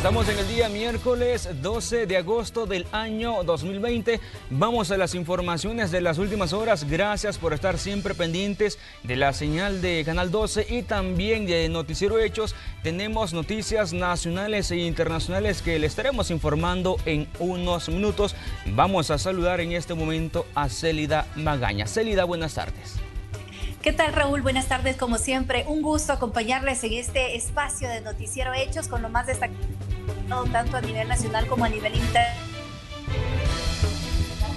Estamos en el día miércoles 12 de agosto del año 2020. Vamos a las informaciones de las últimas horas. Gracias por estar siempre pendientes de la señal de Canal 12 y también de Noticiero Hechos. Tenemos noticias nacionales e internacionales que le estaremos informando en unos minutos. Vamos a saludar en este momento a Célida Magaña. Célida, buenas tardes. ¿Qué tal, Raúl? Buenas tardes, como siempre. Un gusto acompañarles en este espacio de Noticiero Hechos con lo más destacado, tanto a nivel nacional como a nivel internacional.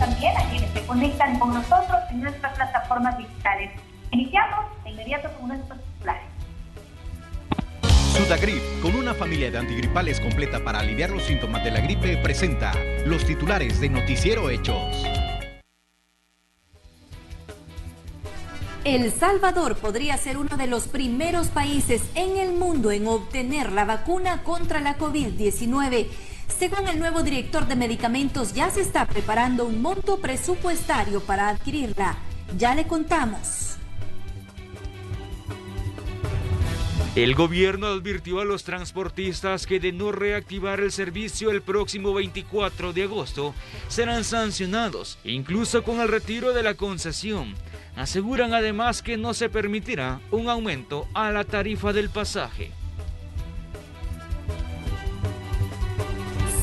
También a quienes se conectan con nosotros en nuestras plataformas digitales. Iniciamos de inmediato con nuestros titulares. Sudagrip, con una familia de antigripales completa para aliviar los síntomas de la gripe, presenta los titulares de Noticiero Hechos. El Salvador podría ser uno de los primeros países en el mundo en obtener la vacuna contra la COVID-19. Según el nuevo director de medicamentos, ya se está preparando un monto presupuestario para adquirirla. Ya le contamos. El gobierno advirtió a los transportistas que de no reactivar el servicio el próximo 24 de agosto serán sancionados, incluso con el retiro de la concesión. Aseguran además que no se permitirá un aumento a la tarifa del pasaje.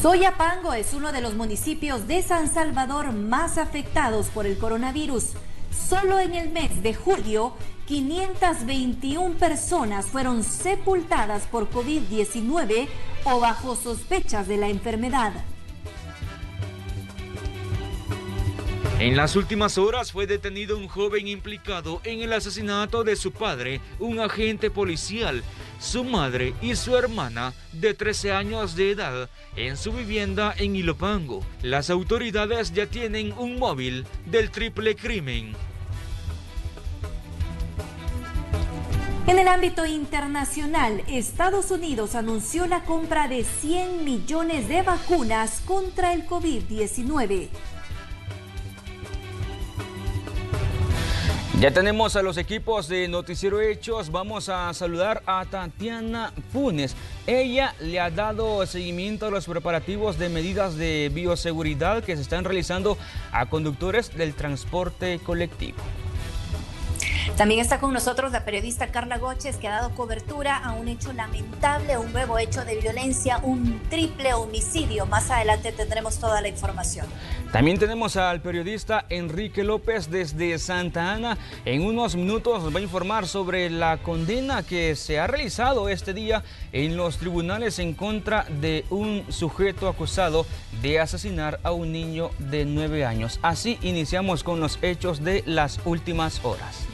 Soyapango es uno de los municipios de San Salvador más afectados por el coronavirus. Solo en el mes de julio, 521 personas fueron sepultadas por COVID-19 o bajo sospechas de la enfermedad. En las últimas horas fue detenido un joven implicado en el asesinato de su padre, un agente policial, su madre y su hermana de 13 años de edad en su vivienda en Ilopango. Las autoridades ya tienen un móvil del triple crimen. En el ámbito internacional, Estados Unidos anunció la compra de 100 millones de vacunas contra el COVID-19. Ya tenemos a los equipos de Noticiero Hechos. Vamos a saludar a Tatiana Funes. Ella le ha dado seguimiento a los preparativos de medidas de bioseguridad que se están realizando a conductores del transporte colectivo. También está con nosotros la periodista Carla Goches, que ha dado cobertura a un hecho lamentable, un nuevo hecho de violencia, un triple homicidio. Más adelante tendremos toda la información. También tenemos al periodista Enrique López desde Santa Ana. En unos minutos nos va a informar sobre la condena que se ha realizado este día en los tribunales en contra de un sujeto acusado de asesinar a un niño de 9 años. Así iniciamos con los hechos de las últimas horas.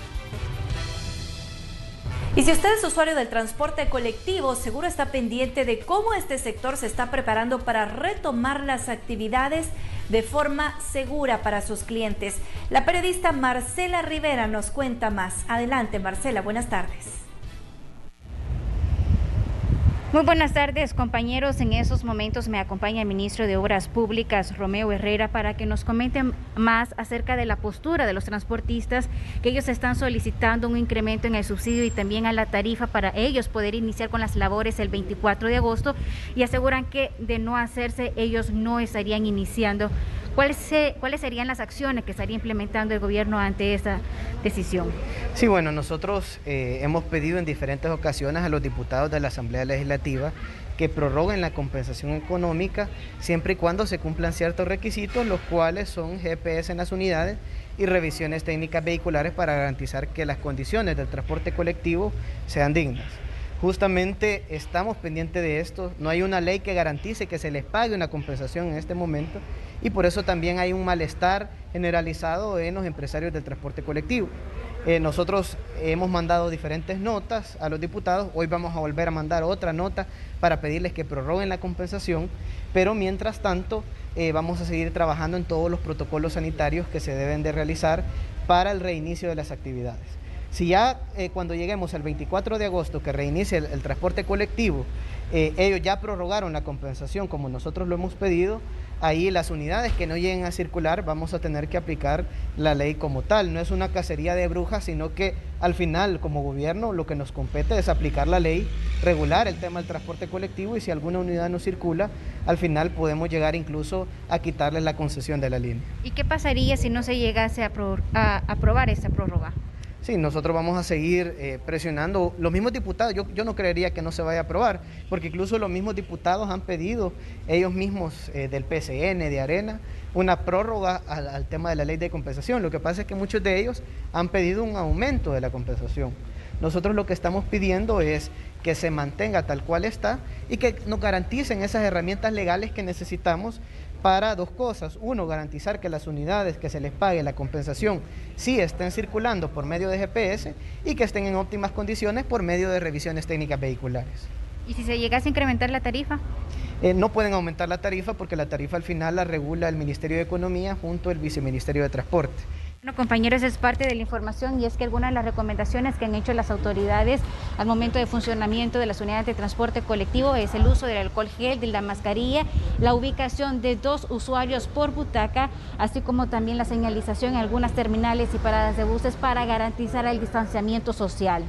Y si usted es usuario del transporte colectivo, seguro está pendiente de cómo este sector se está preparando para retomar las actividades de forma segura para sus clientes. La periodista Marcela Rivera nos cuenta más. Adelante, Marcela, buenas tardes. Muy buenas tardes, compañeros. En esos momentos me acompaña el ministro de Obras Públicas, Romeo Herrera, para que nos comenten más acerca de la postura de los transportistas, que ellos están solicitando un incremento en el subsidio y también a la tarifa para ellos poder iniciar con las labores el 24 de agosto y aseguran que de no hacerse ellos no estarían iniciando. ¿Cuáles serían las acciones que estaría implementando el gobierno ante esa decisión? Sí, bueno, nosotros hemos pedido en diferentes ocasiones a los diputados de la Asamblea Legislativa que prorroguen la compensación económica siempre y cuando se cumplan ciertos requisitos, los cuales son GPS en las unidades y revisiones técnicas vehiculares para garantizar que las condiciones del transporte colectivo sean dignas. Justamente estamos pendientes de esto, no hay una ley que garantice que se les pague una compensación en este momento y por eso también hay un malestar generalizado en los empresarios del transporte colectivo. Nosotros hemos mandado diferentes notas a los diputados, hoy vamos a volver a mandar otra nota para pedirles que prorroguen la compensación, pero mientras tanto vamos a seguir trabajando en todos los protocolos sanitarios que se deben de realizar para el reinicio de las actividades. Si ya cuando lleguemos al 24 de agosto que reinicie el transporte colectivo, ellos ya prorrogaron la compensación como nosotros lo hemos pedido, ahí las unidades que no lleguen a circular vamos a tener que aplicar la ley como tal. No es una cacería de brujas, sino que al final como gobierno lo que nos compete es aplicar la ley regular el tema del transporte colectivo y si alguna unidad no circula, al final podemos llegar incluso a quitarles la concesión de la línea. ¿Y qué pasaría si no se llegase a aprobar esta prórroga? Sí, nosotros vamos a seguir presionando. Los mismos diputados, yo no creería que no se vaya a aprobar, porque incluso los mismos diputados han pedido, ellos mismos del PCN, de Arena, una prórroga al tema de la ley de compensación. Lo que pasa es que muchos de ellos han pedido un aumento de la compensación. Nosotros lo que estamos pidiendo es que se mantenga tal cual está y que nos garanticen esas herramientas legales que necesitamos para dos cosas. Uno, garantizar que las unidades que se les pague la compensación sí estén circulando por medio de GPS y que estén en óptimas condiciones por medio de revisiones técnicas vehiculares. ¿Y si se llegase a incrementar la tarifa? No pueden aumentar la tarifa porque la tarifa al final la regula el Ministerio de Economía junto al Viceministerio de Transporte. Bueno, compañeros, es parte de la información y es que algunas de las recomendaciones que han hecho las autoridades al momento de funcionamiento de las unidades de transporte colectivo es el uso del alcohol gel, de la mascarilla, la ubicación de 2 usuarios por butaca, así como también la señalización en algunas terminales y paradas de buses para garantizar el distanciamiento social.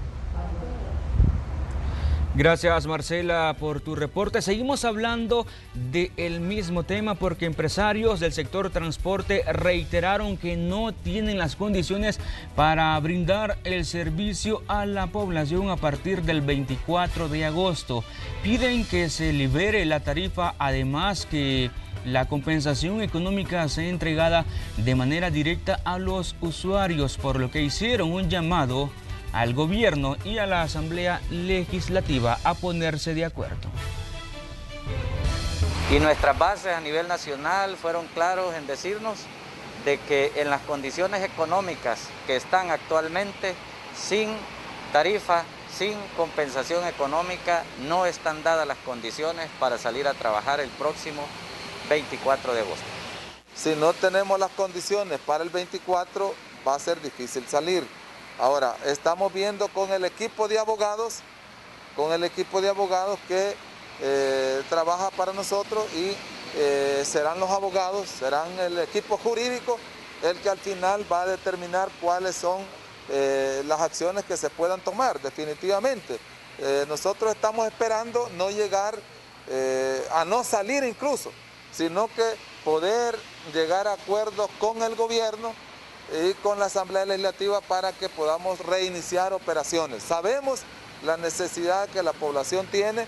Gracias, Marcela, por tu reporte. Seguimos hablando del mismo tema porque empresarios del sector transporte reiteraron que no tienen las condiciones para brindar el servicio a la población a partir del 24 de agosto. Piden que se libere la tarifa, además que la compensación económica sea entregada de manera directa a los usuarios, por lo que hicieron un llamado al gobierno y a la Asamblea Legislativa a ponerse de acuerdo. Y nuestras bases a nivel nacional fueron claros en decirnos de que en las condiciones económicas que están actualmente, sin tarifa, sin compensación económica, no están dadas las condiciones para salir a trabajar el próximo 24 de agosto. Si no tenemos las condiciones para el 24, va a ser difícil salir. Ahora, estamos viendo con el equipo de abogados que trabaja para nosotros y serán los abogados, serán el equipo jurídico el que al final va a determinar cuáles son las acciones que se puedan tomar, definitivamente. Nosotros estamos esperando no llegar a no salir incluso, sino que poder llegar a acuerdos con el gobierno y con la Asamblea Legislativa para que podamos reiniciar operaciones. Sabemos la necesidad que la población tiene.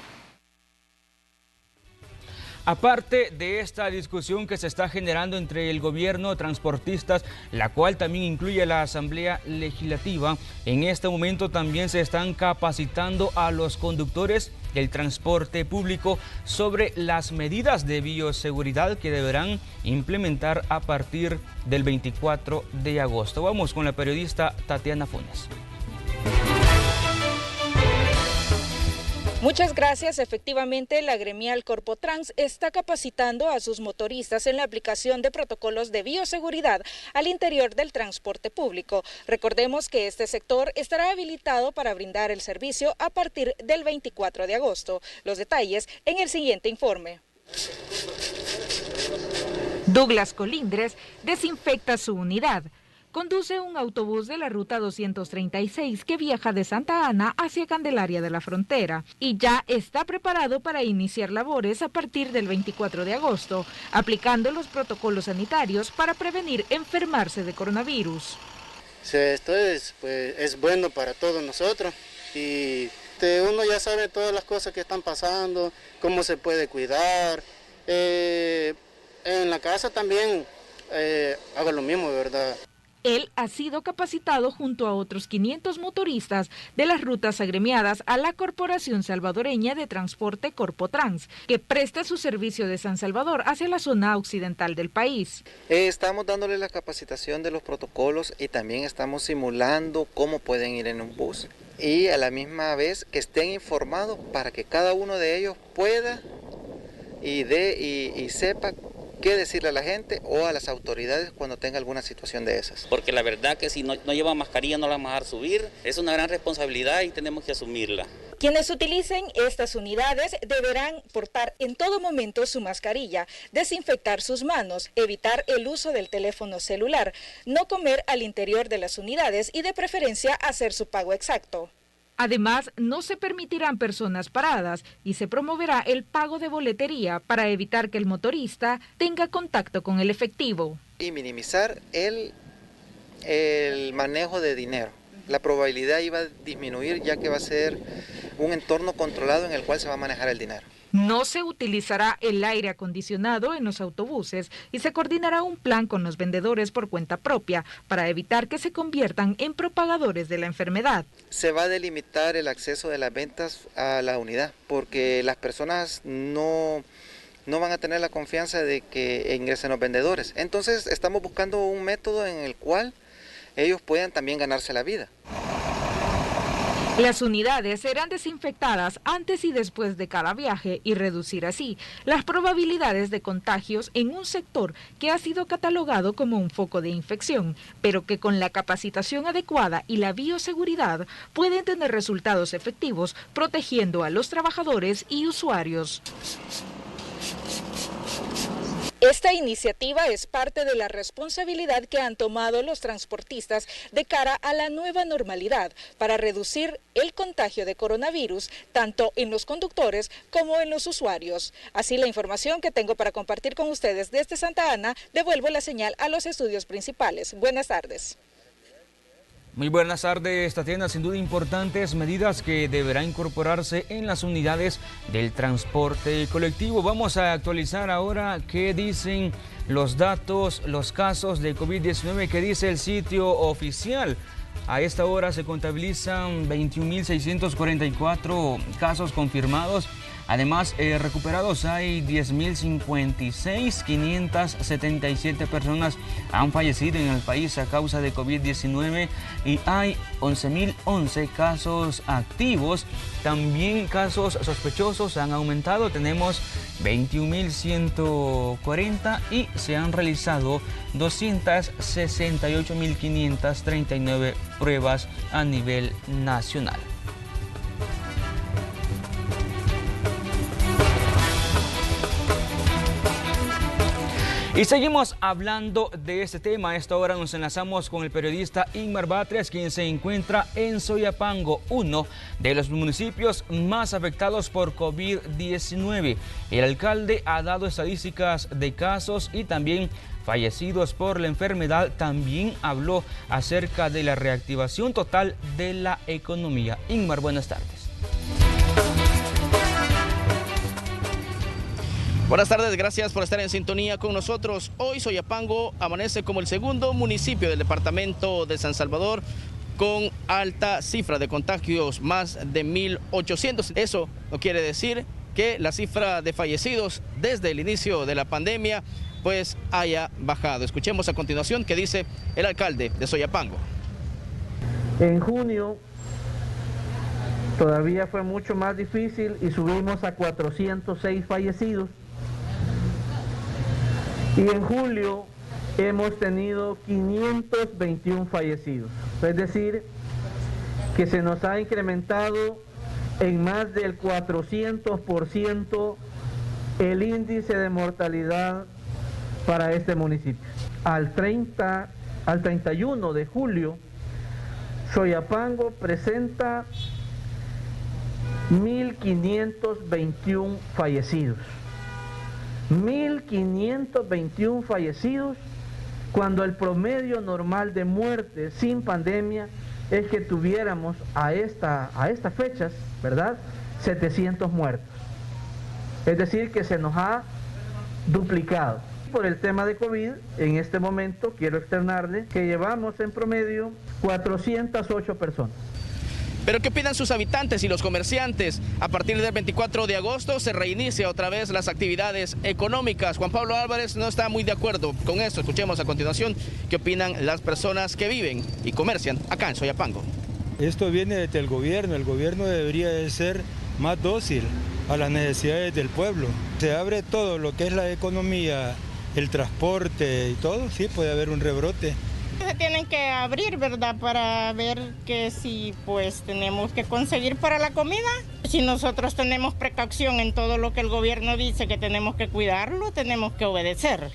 Aparte de esta discusión que se está generando entre el gobierno, transportistas, la cual también incluye a la Asamblea Legislativa, en este momento también se están capacitando a los conductores del transporte público sobre las medidas de bioseguridad que deberán implementar a partir del 24 de agosto. Vamos con la periodista Tatiana Funes. Muchas gracias. Efectivamente, la gremial Corpotrans está capacitando a sus motoristas en la aplicación de protocolos de bioseguridad al interior del transporte público. Recordemos que este sector estará habilitado para brindar el servicio a partir del 24 de agosto. Los detalles en el siguiente informe. Douglas Colindres desinfecta su unidad. Conduce un autobús de la ruta 236 que viaja de Santa Ana hacia Candelaria de la Frontera y ya está preparado para iniciar labores a partir del 24 de agosto, aplicando los protocolos sanitarios para prevenir enfermarse de coronavirus. Sí, esto es bueno para todos nosotros y uno ya sabe todas las cosas que están pasando, cómo se puede cuidar. En la casa también hago lo mismo, ¿verdad? Él ha sido capacitado junto a otros 500 motoristas de las rutas agremiadas a la Corporación Salvadoreña de Transporte Corpotrans, que presta su servicio de San Salvador hacia la zona occidental del país. Estamos dándole la capacitación de los protocolos y también estamos simulando cómo pueden ir en un bus. Y a la misma vez que estén informados para que cada uno de ellos pueda y sepa qué decirle a la gente o a las autoridades cuando tenga alguna situación de esas. Porque la verdad que si no llevan mascarilla no la vamos a dejar subir, es una gran responsabilidad y tenemos que asumirla. Quienes utilicen estas unidades deberán portar en todo momento su mascarilla, desinfectar sus manos, evitar el uso del teléfono celular, no comer al interior de las unidades y de preferencia hacer su pago exacto. Además, no se permitirán personas paradas y se promoverá el pago de boletería para evitar que el motorista tenga contacto con el efectivo. Y minimizar el manejo de dinero. La probabilidad iba a disminuir ya que va a ser un entorno controlado en el cual se va a manejar el dinero. No se utilizará el aire acondicionado en los autobuses y se coordinará un plan con los vendedores por cuenta propia para evitar que se conviertan en propagadores de la enfermedad. Se va a delimitar el acceso de las ventas a la unidad porque las personas no van a tener la confianza de que ingresen los vendedores. Entonces estamos buscando un método en el cual ellos puedan también ganarse la vida. Las unidades serán desinfectadas antes y después de cada viaje y reducir así las probabilidades de contagios en un sector que ha sido catalogado como un foco de infección, pero que con la capacitación adecuada y la bioseguridad pueden tener resultados efectivos protegiendo a los trabajadores y usuarios. Esta iniciativa es parte de la responsabilidad que han tomado los transportistas de cara a la nueva normalidad para reducir el contagio de coronavirus tanto en los conductores como en los usuarios. Así la información que tengo para compartir con ustedes desde Santa Ana, devuelvo la señal a los estudios principales. Buenas tardes. Muy buenas tardes, Tatiana. Sin duda importantes medidas que deberán incorporarse en las unidades del transporte colectivo. Vamos a actualizar ahora qué dicen los datos, los casos de COVID-19 que dice el sitio oficial. A esta hora se contabilizan 21.644 casos confirmados. Además, recuperados hay 10.056, 577 personas han fallecido en el país a causa de COVID-19 y hay 11.011 casos activos. También casos sospechosos han aumentado, tenemos 21.140 y se han realizado 268.539 pruebas a nivel nacional. Y seguimos hablando de este tema. A esta hora nos enlazamos con el periodista Ingmar Batres, quien se encuentra en Soyapango, uno de los municipios más afectados por COVID-19. El alcalde ha dado estadísticas de casos y también fallecidos por la enfermedad. También habló acerca de la reactivación total de la economía. Ingmar, buenas tardes. Buenas tardes, gracias por estar en sintonía con nosotros. Hoy Soyapango amanece como el segundo municipio del departamento de San Salvador con alta cifra de contagios, más de 1.800. Eso no quiere decir que la cifra de fallecidos desde el inicio de la pandemia pues haya bajado. Escuchemos a continuación qué dice el alcalde de Soyapango. En junio todavía fue mucho más difícil y subimos a 406 fallecidos. Y en julio hemos tenido 521 fallecidos. Es decir, que se nos ha incrementado en más del 400% el índice de mortalidad para este municipio. Al 31 de julio, Soyapango presenta 1.521 fallecidos. 1.521 fallecidos cuando el promedio normal de muerte sin pandemia es que tuviéramos a estas fechas, ¿verdad?, 700 muertos. Es decir, que se nos ha duplicado. Por el tema de COVID, en este momento quiero externarle que llevamos en promedio 408 personas. Pero ¿qué opinan sus habitantes y los comerciantes? A partir del 24 de agosto se reinicia otra vez las actividades económicas. Juan Pablo Álvarez no está muy de acuerdo con esto. Escuchemos a continuación qué opinan las personas que viven y comercian acá en Soyapango. Esto viene desde el gobierno debería de ser más dócil a las necesidades del pueblo. Se abre todo lo que es la economía, el transporte y todo, sí puede haber un rebrote. Se tienen que abrir, ¿verdad?, para ver que si pues tenemos que conseguir para la comida. Si nosotros tenemos precaución en todo lo que el gobierno dice que tenemos que cuidarlo, tenemos que obedecer.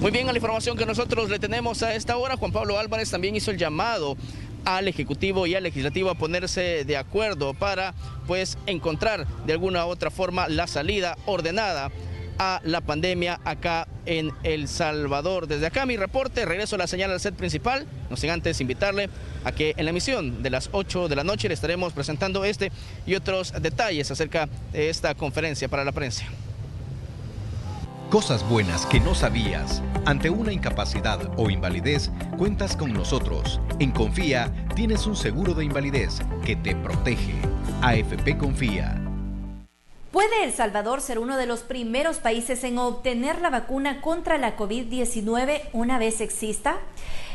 Muy bien, a la información que nosotros le tenemos a esta hora, Juan Pablo Álvarez también hizo el llamado al Ejecutivo y al Legislativo a ponerse de acuerdo para pues encontrar de alguna u otra forma la salida ordenada a la pandemia acá en El Salvador. Desde acá mi reporte, regreso a la señal al set principal, no sin antes invitarle a que en la emisión de las 8 de la noche le estaremos presentando este y otros detalles acerca de esta conferencia para la prensa. Cosas buenas que no sabías. Ante una incapacidad o invalidez, cuentas con nosotros. En Confía tienes un seguro de invalidez que te protege. AFP Confía. ¿Puede El Salvador ser uno de los primeros países en obtener la vacuna contra la COVID-19 una vez exista?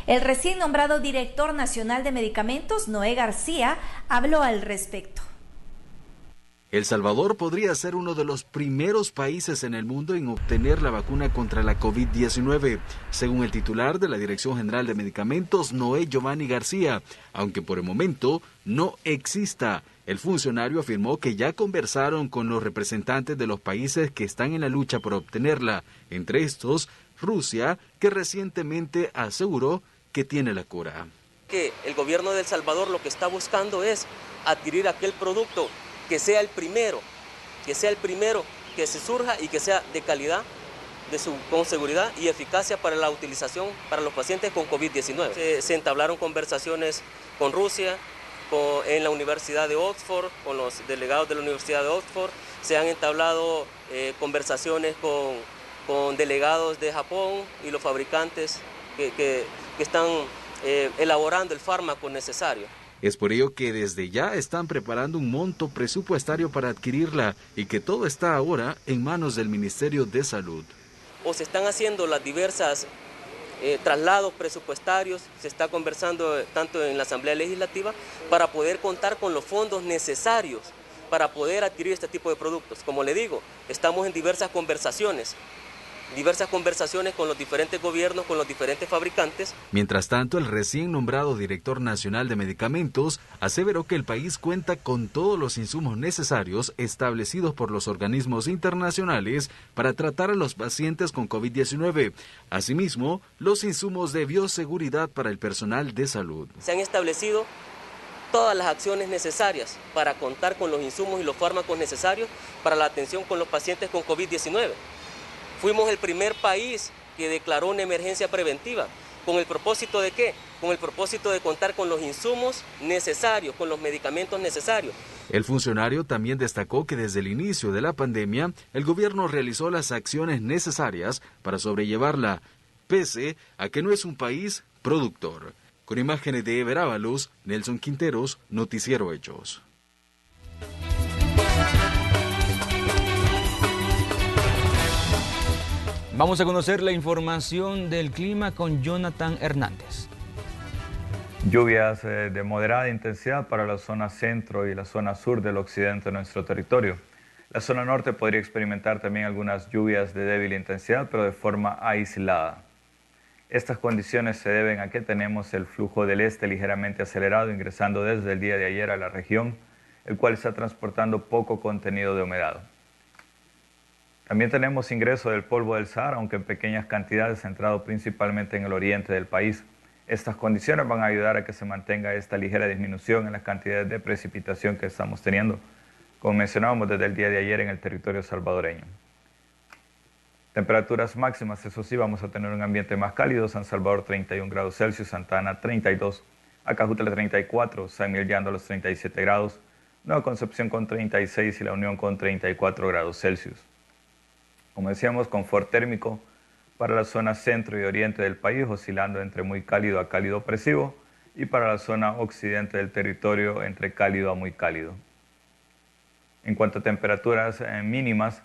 El recién nombrado director nacional de medicamentos, Noé García, habló al respecto. El Salvador podría ser uno de los primeros países en el mundo en obtener la vacuna contra la COVID-19, según el titular de la Dirección General de Medicamentos, Noé Giovanni García, aunque por el momento no exista. El funcionario afirmó que ya conversaron con los representantes de los países que están en la lucha por obtenerla, entre estos Rusia, que recientemente aseguró que tiene la cura. Que el gobierno de El Salvador lo que está buscando es adquirir aquel producto que sea el primero que se surja y que sea de calidad, con seguridad y eficacia para la utilización para los pacientes con COVID-19. Se entablaron conversaciones con Rusia, en la Universidad de Oxford, con los delegados de la Universidad de Oxford, se han entablado conversaciones con delegados de Japón y los fabricantes que están elaborando el fármaco necesario. Es por ello que desde ya están preparando un monto presupuestario para adquirirla y que todo está ahora en manos del Ministerio de Salud. O se están haciendo las diversas traslados presupuestarios, se está conversando tanto en la Asamblea Legislativa para poder contar con los fondos necesarios para poder adquirir este tipo de productos. Como le digo, estamos en diversas conversaciones con los diferentes gobiernos, con los diferentes fabricantes. Mientras tanto, el recién nombrado director nacional de medicamentos aseveró que el país cuenta con todos los insumos necesarios establecidos por los organismos internacionales para tratar a los pacientes con COVID-19. Asimismo, los insumos de bioseguridad para el personal de salud. Se han establecido todas las acciones necesarias para contar con los insumos y los fármacos necesarios para la atención con los pacientes con COVID-19. Fuimos el primer país que declaró una emergencia preventiva. ¿Con el propósito de qué? Con el propósito de contar con los insumos necesarios, con los medicamentos necesarios. El funcionario también destacó que desde el inicio de la pandemia, el gobierno realizó las acciones necesarias para sobrellevarla, pese a que no es un país productor. Con imágenes de Ever Ábalos, Nelson Quinteros, Noticiero Hechos. Vamos a conocer la información del clima con Jonathan Hernández. Lluvias de moderada intensidad para la zona centro y la zona sur del occidente de nuestro territorio. La zona norte podría experimentar también algunas lluvias de débil intensidad, pero de forma aislada. Estas condiciones se deben a que tenemos el flujo del este ligeramente acelerado ingresando desde el día de ayer a la región, el cual está transportando poco contenido de humedad. También tenemos ingreso del polvo del Sahara, aunque en pequeñas cantidades, centrado principalmente en el oriente del país. Estas condiciones van a ayudar a que se mantenga esta ligera disminución en las cantidades de precipitación que estamos teniendo, como mencionábamos desde el día de ayer en el territorio salvadoreño. Temperaturas máximas, eso sí, vamos a tener un ambiente más cálido: San Salvador 31 grados Celsius, Santa Ana 32, Acajutla 34, San Miguel llegando a los 37 grados, Nueva Concepción con 36 y La Unión con 34 grados Celsius. Como decíamos, confort térmico para la zona centro y oriente del país, oscilando entre muy cálido a cálido opresivo, y para la zona occidente del territorio entre cálido a muy cálido. En cuanto a temperaturas mínimas,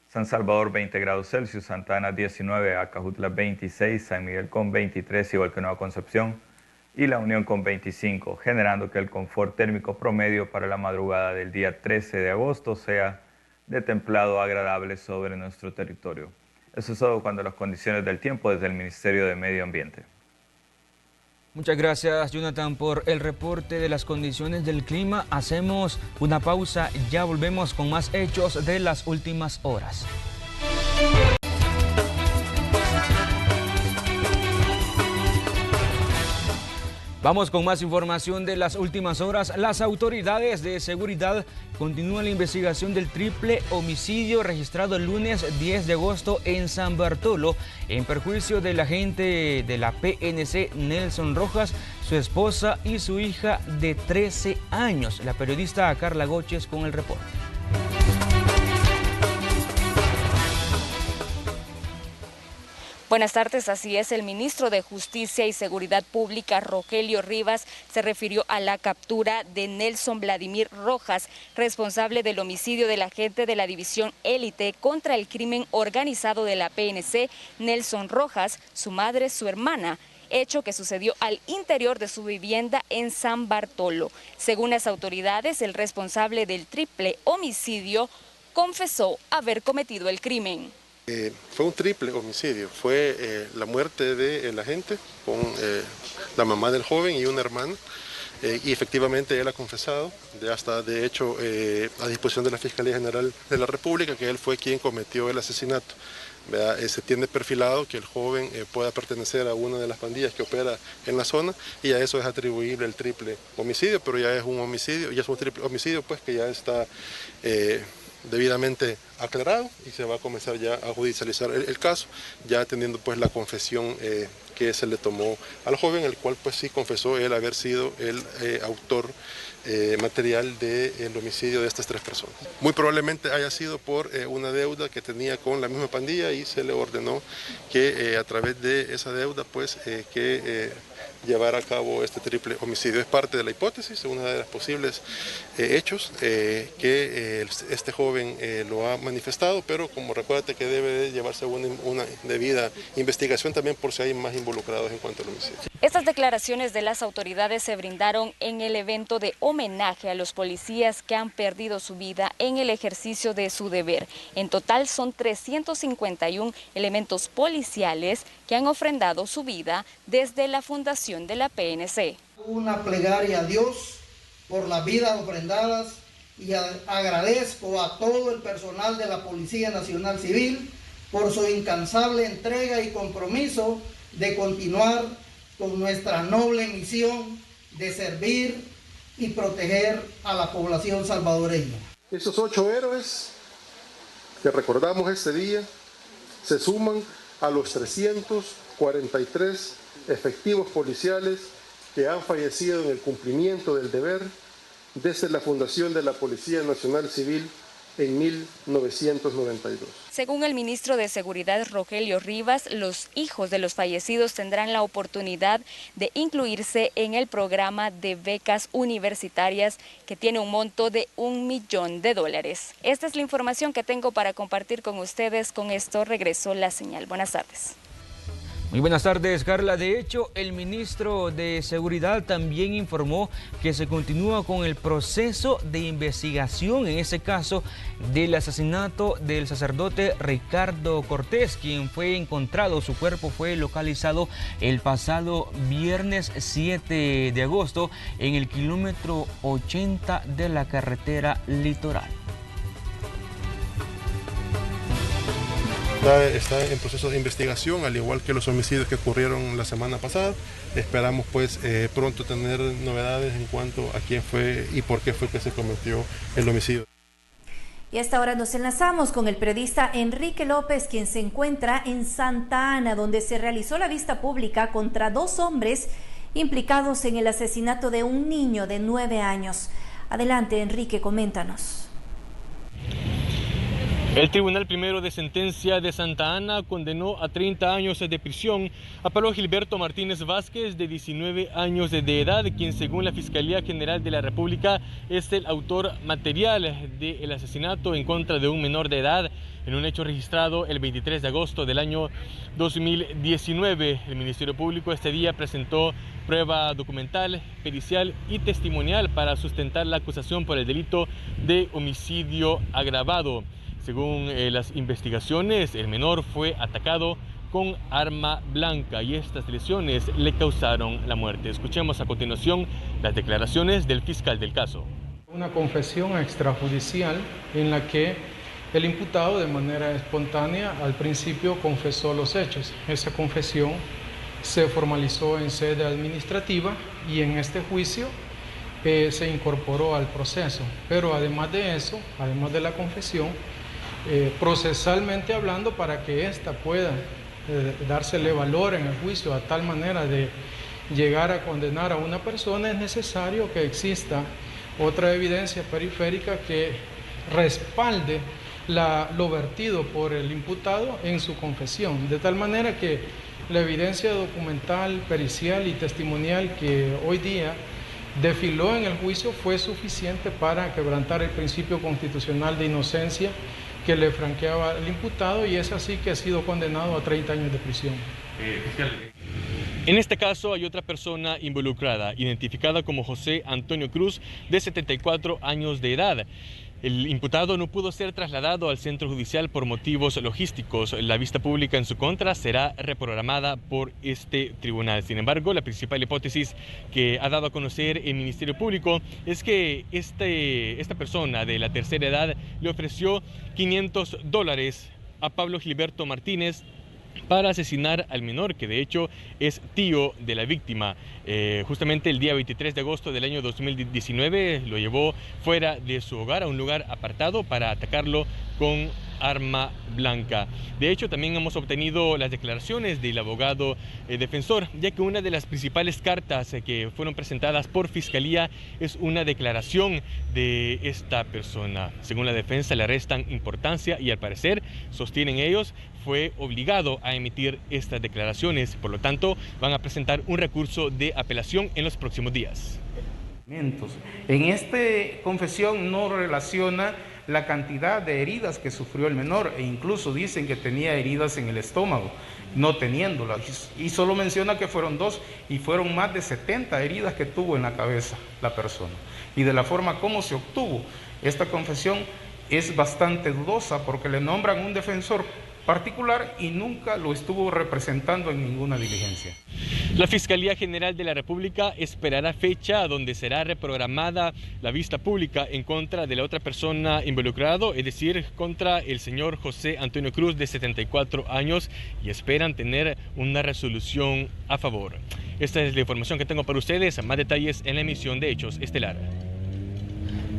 San Salvador 20 grados Celsius, Santa Ana 19, Acajutla 26, San Miguel con 23, igual que Nueva Concepción, y La Unión con 25, generando que el confort térmico promedio para la madrugada del día 13 de agosto sea de templado agradable sobre nuestro territorio. Eso es todo cuando las condiciones del tiempo desde el Ministerio de Medio Ambiente. Muchas gracias, Jonathan, por el reporte de las condiciones del clima. Hacemos una pausa, ya volvemos con más hechos de las últimas horas. Vamos con más información de las últimas horas. Las autoridades de seguridad continúan la investigación del triple homicidio registrado el lunes 10 de agosto en San Bartolo, en perjuicio del agente de la PNC Nelson Rojas, su esposa y su hija de 13 años. La periodista Carla Goches con el reporte. Buenas tardes, así es, el ministro de Justicia y Seguridad Pública, Rogelio Rivas, se refirió a la captura de Nelson Vladimir Rojas, responsable del homicidio del agente de la División Élite contra el crimen organizado de la PNC, Nelson Rojas, su madre, su hermana, hecho que sucedió al interior de su vivienda en San Bartolo. Según las autoridades, el responsable del triple homicidio confesó haber cometido el crimen. Fue un triple homicidio, fue la muerte del agente con la mamá del joven y una hermana, y efectivamente él ha confesado, de hecho a disposición de la Fiscalía General de la República, que él fue quien cometió el asesinato. Se tiene perfilado que el joven pueda pertenecer a una de las pandillas que opera en la zona, y a eso es atribuible el triple homicidio, pero ya es un homicidio, ya es un triple homicidio pues que ya está debidamente aclarado y se va a comenzar ya a judicializar el caso, ya teniendo pues la confesión que se le tomó al joven, el cual pues sí confesó él haber sido el autor material del homicidio de estas 3 personas. Muy probablemente haya sido por una deuda que tenía con la misma pandilla, y se le ordenó que a través de esa deuda pues llevar a cabo este triple homicidio. Es parte de la hipótesis, una de las posibles hechos que este joven lo ha manifestado, pero como recuérdate que debe de llevarse una debida investigación también por si hay más involucrados en cuanto al homicidio. Estas declaraciones de las autoridades se brindaron en el evento de homenaje a los policías que han perdido su vida en el ejercicio de su deber. En total son 351 elementos policiales que han ofrendado su vida desde la fundación de la PNC. Una plegaria a Dios por las vidas ofrendadas, y agradezco a todo el personal de la Policía Nacional Civil por su incansable entrega y compromiso de continuar con nuestra noble misión de servir y proteger a la población salvadoreña. Esos 8 héroes que recordamos este día se suman a los 343 efectivos policiales que han fallecido en el cumplimiento del deber desde la fundación de la Policía Nacional Civil en 1992. Según el ministro de Seguridad Rogelio Rivas, los hijos de los fallecidos tendrán la oportunidad de incluirse en el programa de becas universitarias que tiene un monto de $1 millón. Esta es la información que tengo para compartir con ustedes. Con esto regresó la señal. Buenas tardes. Muy buenas tardes, Carla. De hecho, el ministro de Seguridad también informó que se continúa con el proceso de investigación en ese caso del asesinato del sacerdote Ricardo Cortés, quien fue encontrado, su cuerpo fue localizado el pasado viernes 7 de agosto en el kilómetro 80 de la carretera litoral. Está en proceso de investigación, al igual que los homicidios que ocurrieron la semana pasada. Esperamos pues pronto tener novedades en cuanto a quién fue y por qué fue que se cometió el homicidio. Y a esta hora nos enlazamos con el periodista Enrique López, quien se encuentra en Santa Ana, donde se realizó la vista pública contra 2 hombres implicados en el asesinato de un niño de 9 años. Adelante, Enrique, coméntanos. El Tribunal Primero de Sentencia de Santa Ana condenó a 30 años de prisión a Pablo Gilberto Martínez Vázquez, de 19 años de edad, quien según la Fiscalía General de la República es el autor material del asesinato en contra de un menor de edad en un hecho registrado el 23 de agosto del año 2019. El Ministerio Público este día presentó prueba documental, pericial y testimonial para sustentar la acusación por el delito de homicidio agravado. Según las investigaciones, el menor fue atacado con arma blanca y estas lesiones le causaron la muerte. Escuchemos a continuación las declaraciones del fiscal del caso. Una confesión extrajudicial en la que el imputado de manera espontánea al principio confesó los hechos. Esa confesión se formalizó en sede administrativa y en este juicio se incorporó al proceso. Pero además de eso, además de la confesión, procesalmente hablando, para que ésta pueda dársele valor en el juicio a tal manera de llegar a condenar a una persona, es necesario que exista otra evidencia periférica que respalde lo vertido por el imputado en su confesión, de tal manera que la evidencia documental, pericial y testimonial que hoy día desfiló en el juicio fue suficiente para quebrantar el principio constitucional de inocencia que le franqueaba al imputado, y es así que ha sido condenado a 30 años de prisión. En este caso hay otra persona involucrada, identificada como José Antonio Cruz, de 74 años de edad. El imputado no pudo ser trasladado al centro judicial por motivos logísticos. La vista pública en su contra será reprogramada por este tribunal. Sin embargo, la principal hipótesis que ha dado a conocer el Ministerio Público es que esta persona de la tercera edad le ofreció $500 a Pablo Gilberto Martínez para asesinar al menor, que de hecho es tío de la víctima. Justamente el día 23 de agosto del año 2019 lo llevó fuera de su hogar a un lugar apartado para atacarlo con arma blanca. De hecho, también hemos obtenido las declaraciones del abogado defensor, ya que una de las principales cartas que fueron presentadas por Fiscalía es una declaración de esta persona. Según la defensa, le restan importancia y, al parecer, sostienen ellos, fue obligado a emitir estas declaraciones. Por lo tanto, van a presentar un recurso de apelación en los próximos días. En esta confesión no relaciona la cantidad de heridas que sufrió el menor, e incluso dicen que tenía heridas en el estómago, no teniéndolas, y solo menciona que fueron 2, y fueron más de 70 heridas que tuvo en la cabeza la persona. Y de la forma como se obtuvo esta confesión es bastante dudosa, porque le nombran un defensor particular y nunca lo estuvo representando en ninguna diligencia. La Fiscalía General de la República esperará fecha donde será reprogramada la vista pública en contra de la otra persona involucrada, es decir, contra el señor José Antonio Cruz, de 74 años, y esperan tener una resolución a favor. Esta es la información que tengo para ustedes. Más detalles en la emisión de Hechos Estelar.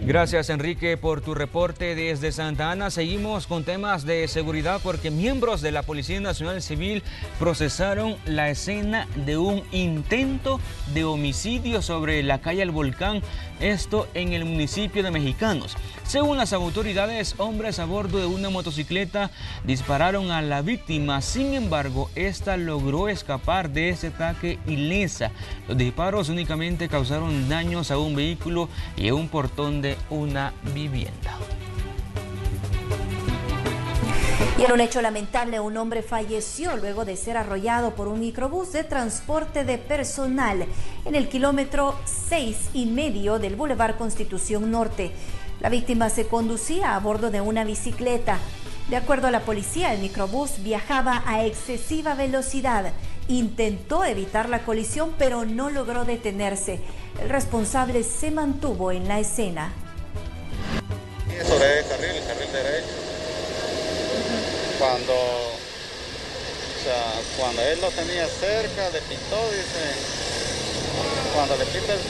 Gracias, Enrique, por tu reporte desde Santa Ana. Seguimos con temas de seguridad porque miembros de la Policía Nacional Civil procesaron la escena de un intento de homicidio sobre la calle El Volcán, esto en el municipio de Mexicanos. Según las autoridades, hombres a bordo de una motocicleta dispararon a la víctima. Sin embargo, esta logró escapar de ese ataque ilesa. Los disparos únicamente causaron daños a un vehículo y a un portón de una vivienda. Y en un hecho lamentable, un hombre falleció luego de ser arrollado por un microbús de transporte de personal en el kilómetro 6,5 del Boulevard Constitución Norte. La víctima se conducía a bordo de una bicicleta. De acuerdo a la policía, el microbús viajaba a excesiva velocidad. Intentó evitar la colisión, pero no logró detenerse. El responsable se mantuvo en la escena. Sobre el carril derecho. Cuando él lo tenía cerca, le pitó, dice, cuando le pita el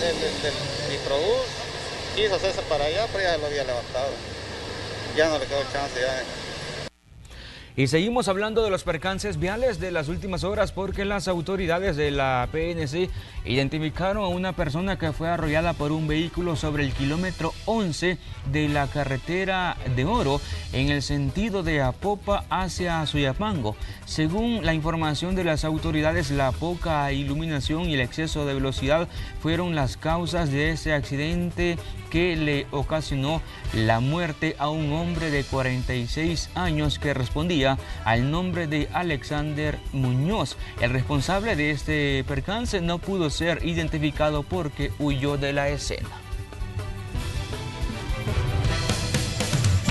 microbús, quiso hacerse para allá, pero ya lo había levantado. Ya no le quedó chance ya. Y seguimos hablando de los percances viales de las últimas horas porque las autoridades de la PNC identificaron a una persona que fue arrollada por un vehículo sobre el kilómetro 11 de la carretera de Oro en el sentido de Apopa hacia Soyapango. Según la información de las autoridades, la poca iluminación y el exceso de velocidad fueron las causas de ese accidente que le ocasionó la muerte a un hombre de 46 años que respondía al nombre de Alexander Muñoz. El responsable de este percance no pudo ser identificado porque huyó de la escena.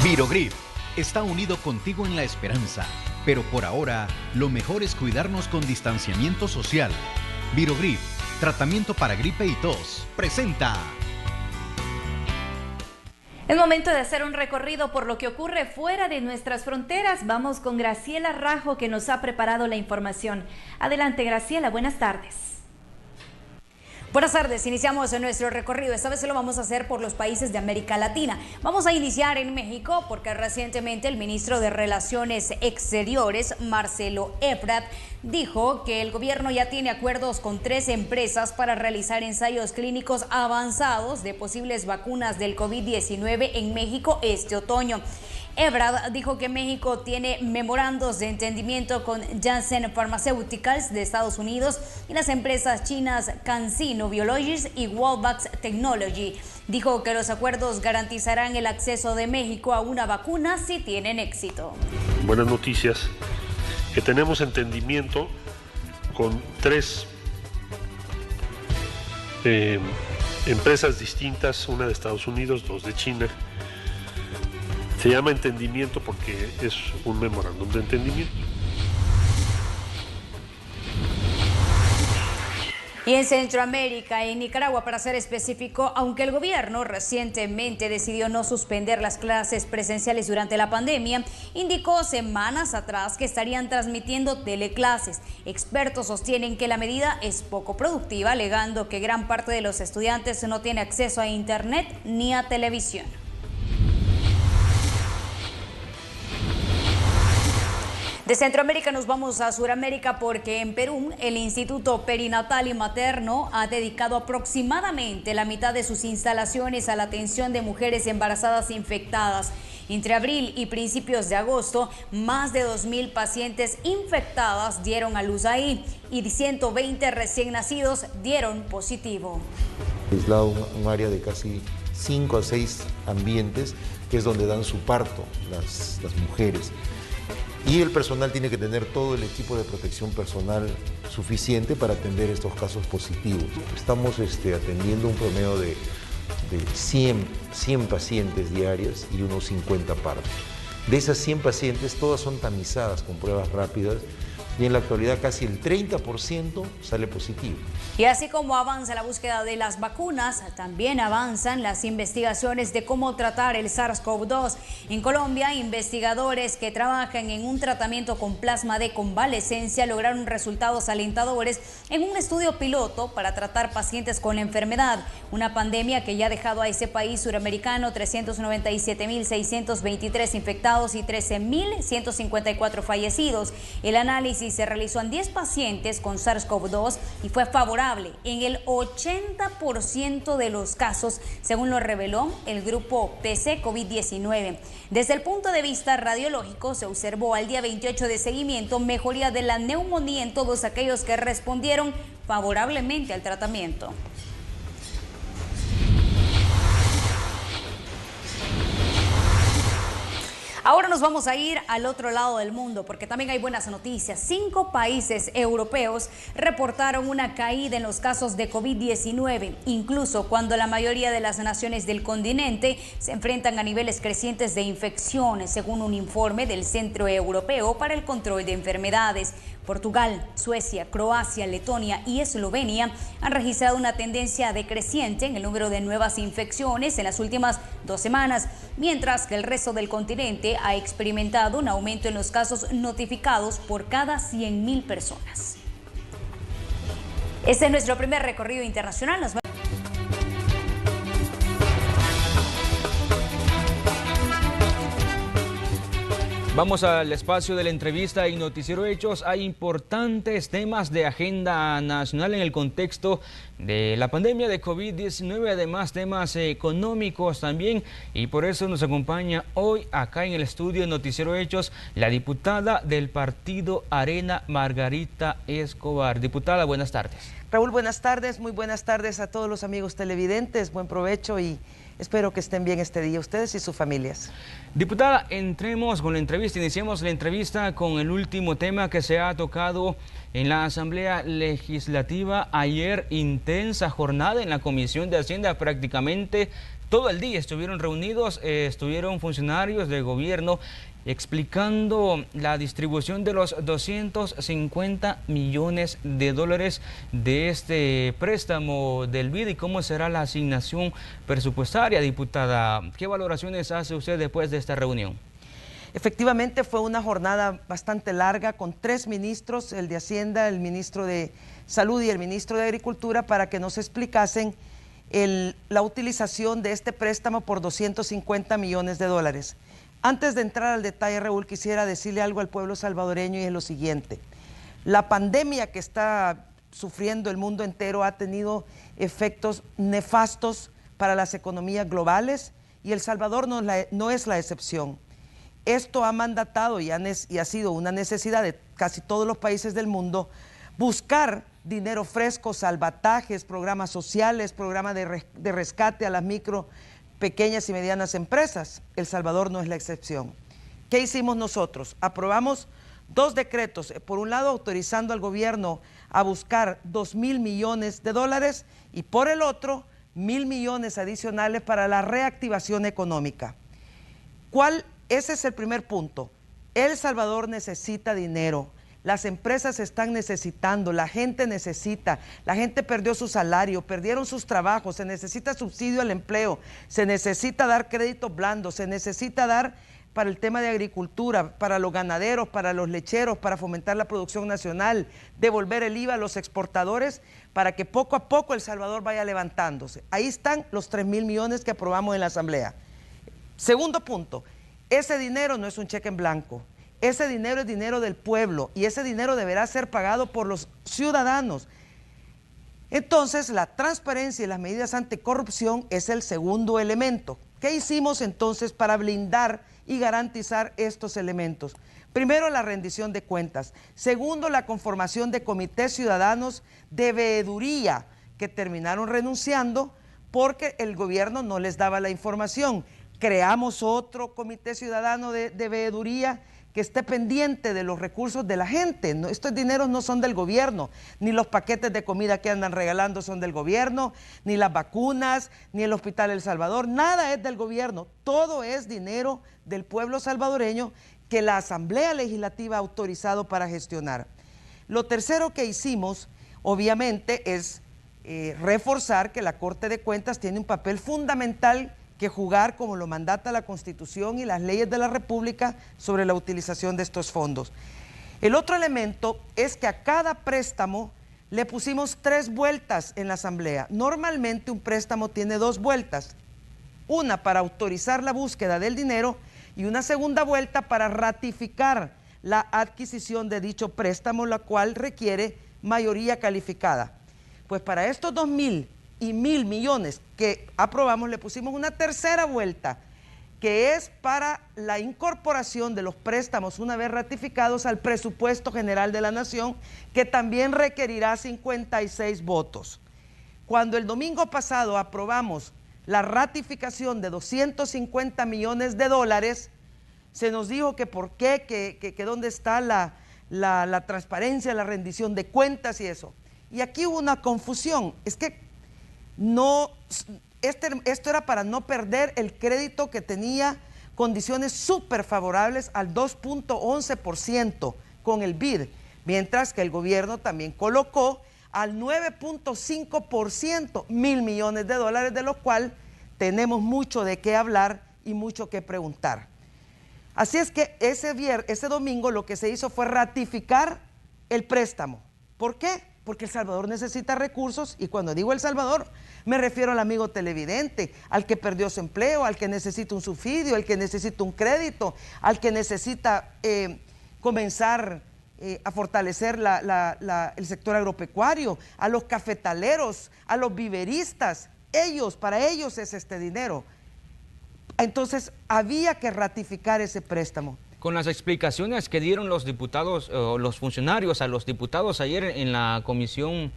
Virogrip está unido contigo en la esperanza, pero por ahora lo mejor es cuidarnos con distanciamiento social. Virogrip, tratamiento para gripe y tos, presenta. Es momento de hacer un recorrido por lo que ocurre fuera de nuestras fronteras. Vamos con Graciela Rajo, que nos ha preparado la información. Adelante, Graciela, buenas tardes. Buenas tardes, iniciamos nuestro recorrido. Esta vez lo vamos a hacer por los países de América Latina. Vamos a iniciar en México porque recientemente el ministro de Relaciones Exteriores, Marcelo Ebrard, dijo que el gobierno ya tiene acuerdos con 3 empresas para realizar ensayos clínicos avanzados de posibles vacunas del COVID-19 en México este otoño. Ebrard dijo que México tiene memorandos de entendimiento con Janssen Pharmaceuticals de Estados Unidos y las empresas chinas CanSino Biologics y Wallbox Technology. Dijo que los acuerdos garantizarán el acceso de México a una vacuna si tienen éxito. Buenas noticias, que tenemos entendimiento con 3 empresas distintas, una de Estados Unidos, 2 de China. Se llama entendimiento porque es un memorándum de entendimiento. Y en Centroamérica, en Nicaragua para ser específico, aunque el gobierno recientemente decidió no suspender las clases presenciales durante la pandemia, indicó semanas atrás que estarían transmitiendo teleclases. Expertos sostienen que la medida es poco productiva, alegando que gran parte de los estudiantes no tiene acceso a internet ni a televisión. De Centroamérica nos vamos a Sudamérica porque en Perú el Instituto Perinatal y Materno ha dedicado aproximadamente la mitad de sus instalaciones a la atención de mujeres embarazadas infectadas. Entre abril y principios de agosto, más de 2.000 pacientes infectadas dieron a luz ahí y 120 recién nacidos dieron positivo. Aislado un área de casi 5 a 6 ambientes, que es donde dan su parto las mujeres. Y el personal tiene que tener todo el equipo de protección personal suficiente para atender estos casos positivos. Estamos atendiendo un promedio de 100 pacientes diarias y unos 50 partos. De esas 100 pacientes, todas son tamizadas con pruebas rápidas y en la actualidad casi el 30% sale positivo. Y así como avanza la búsqueda de las vacunas, también avanzan las investigaciones de cómo tratar el SARS-CoV-2. En Colombia, investigadores que trabajan en un tratamiento con plasma de convalescencia lograron resultados alentadores en un estudio piloto para tratar pacientes con la enfermedad, una pandemia que ya ha dejado a ese país suramericano 397.623 infectados y 13.154 fallecidos. El análisis se realizó en 10 pacientes con SARS-CoV-2 y fue favorable en el 80% de los casos, según lo reveló el grupo PC COVID-19. Desde el punto de vista radiológico, se observó al día 28 de seguimiento mejoría de la neumonía en todos aquellos que respondieron favorablemente al tratamiento. Ahora nos vamos a ir al otro lado del mundo porque también hay buenas noticias. 5 países europeos reportaron una caída en los casos de COVID-19, incluso cuando la mayoría de las naciones del continente se enfrentan a niveles crecientes de infecciones, según un informe del Centro Europeo para el Control de Enfermedades. Portugal, Suecia, Croacia, Letonia y Eslovenia han registrado una tendencia decreciente en el número de nuevas infecciones en las últimas 2 semanas, mientras que el resto del continente ha experimentado un aumento en los casos notificados por cada 100.000 personas. Este es nuestro primer recorrido internacional. Vamos al espacio de la entrevista y Noticiero Hechos. Hay importantes temas de agenda nacional en el contexto de la pandemia de COVID-19, además temas económicos también, y por eso nos acompaña hoy acá en el estudio de Noticiero Hechos la diputada del partido Arena, Margarita Escobar. Diputada, buenas tardes. Raúl, buenas tardes, muy buenas tardes a todos los amigos televidentes, buen provecho y espero que estén bien este día, ustedes y sus familias. Diputada, entremos con la entrevista, iniciemos la entrevista con el último tema que se ha tocado en la Asamblea Legislativa. Ayer, intensa jornada en la Comisión de Hacienda, prácticamente todo el día estuvieron reunidos, estuvieron funcionarios del gobierno explicando la distribución de los 250 millones de dólares de este préstamo del BID y cómo será la asignación presupuestaria. Diputada, ¿qué valoraciones hace usted después de esta reunión? Efectivamente fue una jornada bastante larga con 3 ministros, el de Hacienda, el ministro de Salud y el ministro de Agricultura, para que nos explicasen la utilización de este préstamo por 250 millones de dólares. Antes de entrar al detalle, Raúl, quisiera decirle algo al pueblo salvadoreño y es lo siguiente. La pandemia que está sufriendo el mundo entero ha tenido efectos nefastos para las economías globales y El Salvador no es la excepción. Esto ha mandatado y ha sido una necesidad de casi todos los países del mundo buscar dinero fresco, salvatajes, programas sociales, programas de rescate a las micro, pequeñas y medianas empresas. El Salvador no es la excepción. ¿Qué hicimos nosotros? Aprobamos 2 decretos, por un lado autorizando al gobierno a buscar 2.000 millones de dólares y por el otro 1.000 millones adicionales para la reactivación económica. Ese es el primer punto. El Salvador necesita dinero. Las empresas están necesitando, la gente necesita, la gente perdió su salario, perdieron sus trabajos, se necesita subsidio al empleo, se necesita dar créditos blandos, se necesita dar para el tema de agricultura, para los ganaderos, para los lecheros, para fomentar la producción nacional, devolver el IVA a los exportadores para que poco a poco El Salvador vaya levantándose. Ahí están los 3.000 millones que aprobamos en la Asamblea. Segundo punto, ese dinero no es un cheque en blanco. Ese dinero es dinero del pueblo y ese dinero deberá ser pagado por los ciudadanos. Entonces, la transparencia y las medidas anticorrupción es el segundo elemento. ¿Qué hicimos entonces para blindar y garantizar estos elementos? Primero, la rendición de cuentas. Segundo, la conformación de comités ciudadanos de veeduría que terminaron renunciando porque el gobierno no les daba la información. Creamos otro comité ciudadano de veeduría que esté pendiente de los recursos de la gente. Estos dineros no son del gobierno, ni los paquetes de comida que andan regalando son del gobierno, ni las vacunas, ni el Hospital El Salvador, nada es del gobierno, todo es dinero del pueblo salvadoreño que la Asamblea Legislativa ha autorizado para gestionar. Lo tercero que hicimos, obviamente, es reforzar que la Corte de Cuentas tiene un papel fundamental que jugar como lo mandata la Constitución y las leyes de la República sobre la utilización de estos fondos. El otro elemento es que a cada préstamo le pusimos 3 vueltas en la Asamblea. Normalmente un préstamo tiene 2 vueltas, una para autorizar la búsqueda del dinero y una segunda vuelta para ratificar la adquisición de dicho préstamo, la cual requiere mayoría calificada. Pues para estos 2.000 y 1.000 millones que aprobamos, le pusimos una tercera vuelta, que es para la incorporación de los préstamos una vez ratificados al presupuesto general de la Nación, que también requerirá 56 votos. Cuando el domingo pasado aprobamos la ratificación de 250 millones de dólares, se nos dijo que por qué, que dónde está la transparencia, la rendición de cuentas y eso. Y aquí hubo una confusión, es que esto era para no perder el crédito que tenía condiciones súper favorables al 2.11% con el BID, mientras que el gobierno también colocó al 9.5%, 1.000 millones de dólares, de lo cual tenemos mucho de qué hablar y mucho que preguntar. Así es que ese domingo lo que se hizo fue ratificar el préstamo. ¿Por qué? Porque El Salvador necesita recursos, y cuando digo El Salvador me refiero al amigo televidente, al que perdió su empleo, al que necesita un subsidio, al que necesita un crédito, al que necesita comenzar a fortalecer el sector agropecuario, a los cafetaleros, a los viveristas. Para ellos es este dinero. Entonces había que ratificar ese préstamo. Con las explicaciones que dieron los diputados, los funcionarios a los diputados ayer en la Comisión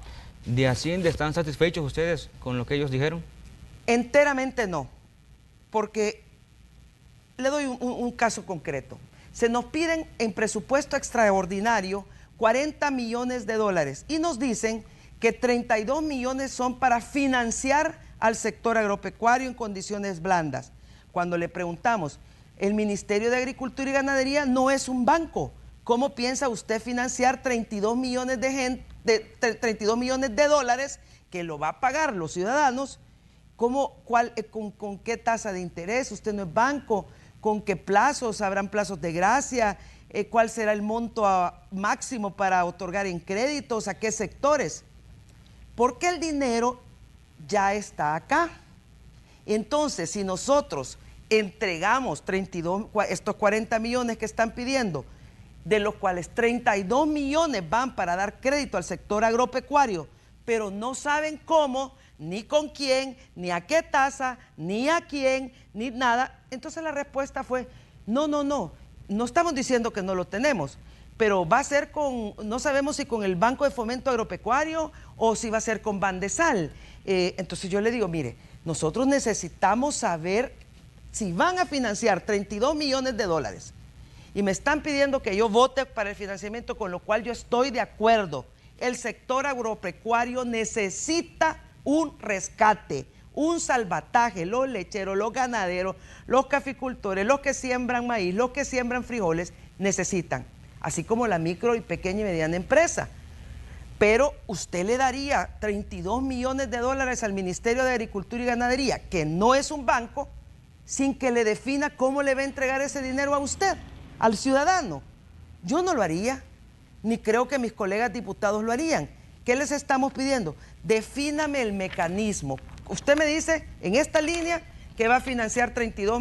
de Hacienda, ¿están satisfechos ustedes con lo que ellos dijeron? Enteramente no, porque le doy un caso concreto. Se nos piden en presupuesto extraordinario 40 millones de dólares y nos dicen que 32 millones son para financiar al sector agropecuario en condiciones blandas. Cuando le preguntamos, el Ministerio de Agricultura y Ganadería no es un banco. ¿Cómo piensa usted financiar 32 millones de dólares que lo va a pagar los ciudadanos ¿Con qué tasa de interés? Usted no es banco. ¿Con qué plazos? ¿Habrán plazos de gracia? ¿Cuál será el monto máximo para otorgar en créditos? ¿A qué sectores? Porque el dinero ya está acá. Entonces, si nosotros entregamos estos 40 millones que están pidiendo, de los cuales 32 millones van para dar crédito al sector agropecuario, pero no saben cómo, ni con quién, ni a qué tasa, ni a quién, ni nada, entonces la respuesta fue, no estamos diciendo que no lo tenemos, pero va a ser no sabemos si con el Banco de Fomento Agropecuario o si va a ser con Bandesal. Entonces yo le digo, mire, nosotros necesitamos saber si van a financiar 32 millones de dólares y me están pidiendo que yo vote para el financiamiento, con lo cual yo estoy de acuerdo. El sector agropecuario necesita un rescate, un salvataje. Los lecheros, los ganaderos, los caficultores, los que siembran maíz, los que siembran frijoles, necesitan, así como la micro y pequeña y mediana empresa. Pero usted le daría 32 millones de dólares al Ministerio de Agricultura y Ganadería, que no es un banco, sin que le defina cómo le va a entregar ese dinero a usted, al ciudadano. Yo no lo haría, ni creo que mis colegas diputados lo harían. ¿Qué les estamos pidiendo? Defíname el mecanismo. Usted me dice en esta línea que va a financiar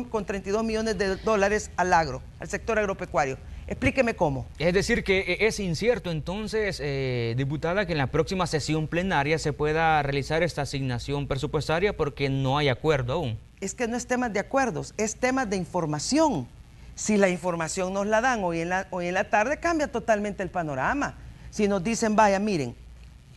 con 32 millones de dólares al sector agropecuario. Explíqueme cómo. Es decir, que es incierto entonces, diputada, que en la próxima sesión plenaria se pueda realizar esta asignación presupuestaria porque no hay acuerdo aún. Es que no es temas de acuerdos, es temas de información. Si la información nos la dan hoy en la tarde, cambia totalmente el panorama. Si nos dicen, vaya, miren,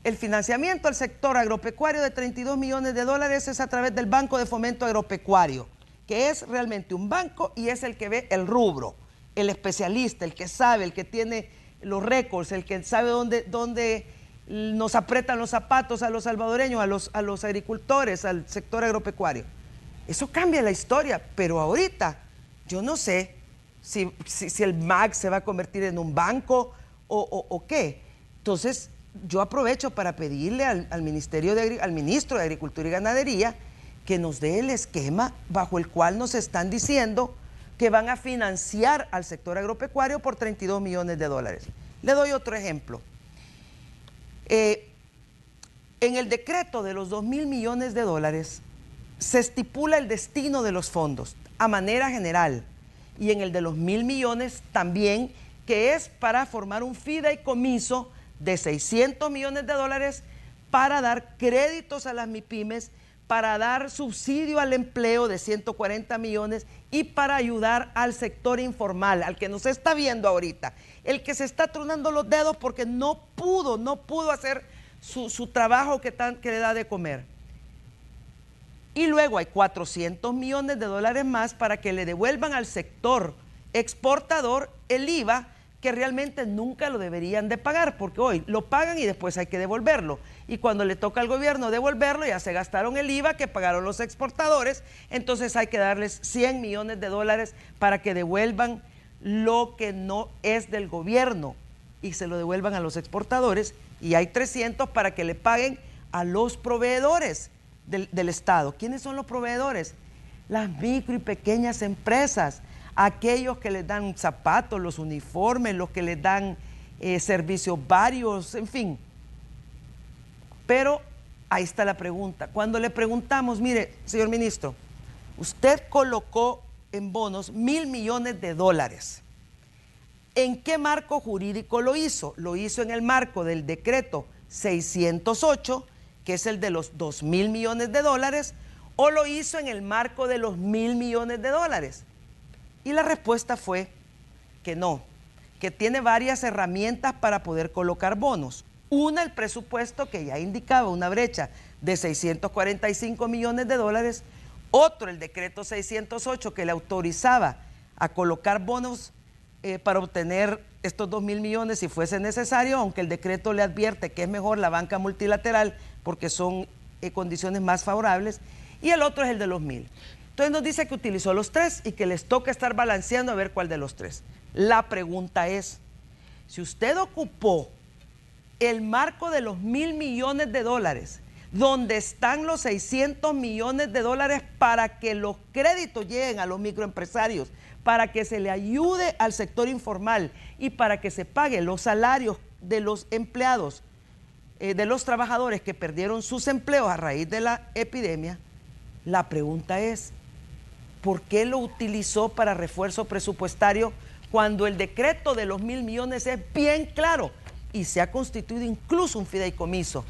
el financiamiento al sector agropecuario de 32 millones de dólares es a través del Banco de Fomento Agropecuario, que es realmente un banco y es el que ve el rubro, el especialista, el que sabe, el que tiene los récords, el que sabe dónde nos apretan los zapatos a los salvadoreños, a los agricultores, al sector agropecuario. Eso cambia la historia, pero ahorita yo no sé si el MAG se va a convertir en un banco o qué. Entonces, yo aprovecho para pedirle al ministro de Agricultura y Ganadería que nos dé el esquema bajo el cual nos están diciendo que van a financiar al sector agropecuario por 32 millones de dólares. Le doy otro ejemplo. En el decreto de los 2.000 millones de dólares se estipula el destino de los fondos a manera general, y en el de los 1.000 millones también, que es para formar un fideicomiso de 600 millones de dólares para dar créditos a las MIPYMES, para dar subsidio al empleo de 140 millones y para ayudar al sector informal, al que nos está viendo ahorita, el que se está tronando los dedos porque no pudo hacer su trabajo que le da de comer. Y luego hay 400 millones de dólares más para que le devuelvan al sector exportador el IVA, que realmente nunca lo deberían de pagar, porque hoy lo pagan y después hay que devolverlo. Y cuando le toca al gobierno devolverlo, ya se gastaron el IVA que pagaron los exportadores, entonces hay que darles 100 millones de dólares para que devuelvan lo que no es del gobierno y se lo devuelvan a los exportadores, y hay 300 para que le paguen a los proveedores del Estado. ¿Quiénes son los proveedores? Las micro y pequeñas empresas, aquellos que les dan zapatos, los uniformes, los que les dan servicios varios, en fin. Pero ahí está la pregunta. Cuando le preguntamos, mire, señor ministro, usted colocó en bonos 1.000 millones de dólares. ¿En qué marco jurídico lo hizo? Lo hizo en el marco del decreto 608, que es el de los 2.000 millones de dólares, o lo hizo en el marco de los 1.000 millones de dólares. Y la respuesta fue que no, que tiene varias herramientas para poder colocar bonos. Una, el presupuesto, que ya indicaba una brecha de 645 millones de dólares. Otro, el decreto 608, que le autorizaba a colocar bonos para obtener estos 2.000 millones si fuese necesario, aunque el decreto le advierte que es mejor la banca multilateral porque son condiciones más favorables. Y el otro es el de los 1.000. Entonces nos dice que utilizó los tres y que les toca estar balanceando a ver cuál de los tres. La pregunta es, si usted ocupó el marco de los 1.000 millones de dólares donde están los 600 millones de dólares para que los créditos lleguen a los microempresarios, para que se le ayude al sector informal y para que se paguen los salarios de los empleados, de los trabajadores que perdieron sus empleos a raíz de la epidemia. La pregunta es, ¿por qué lo utilizó para refuerzo presupuestario cuando el decreto de los 1.000 millones es bien claro y se ha constituido incluso un fideicomiso?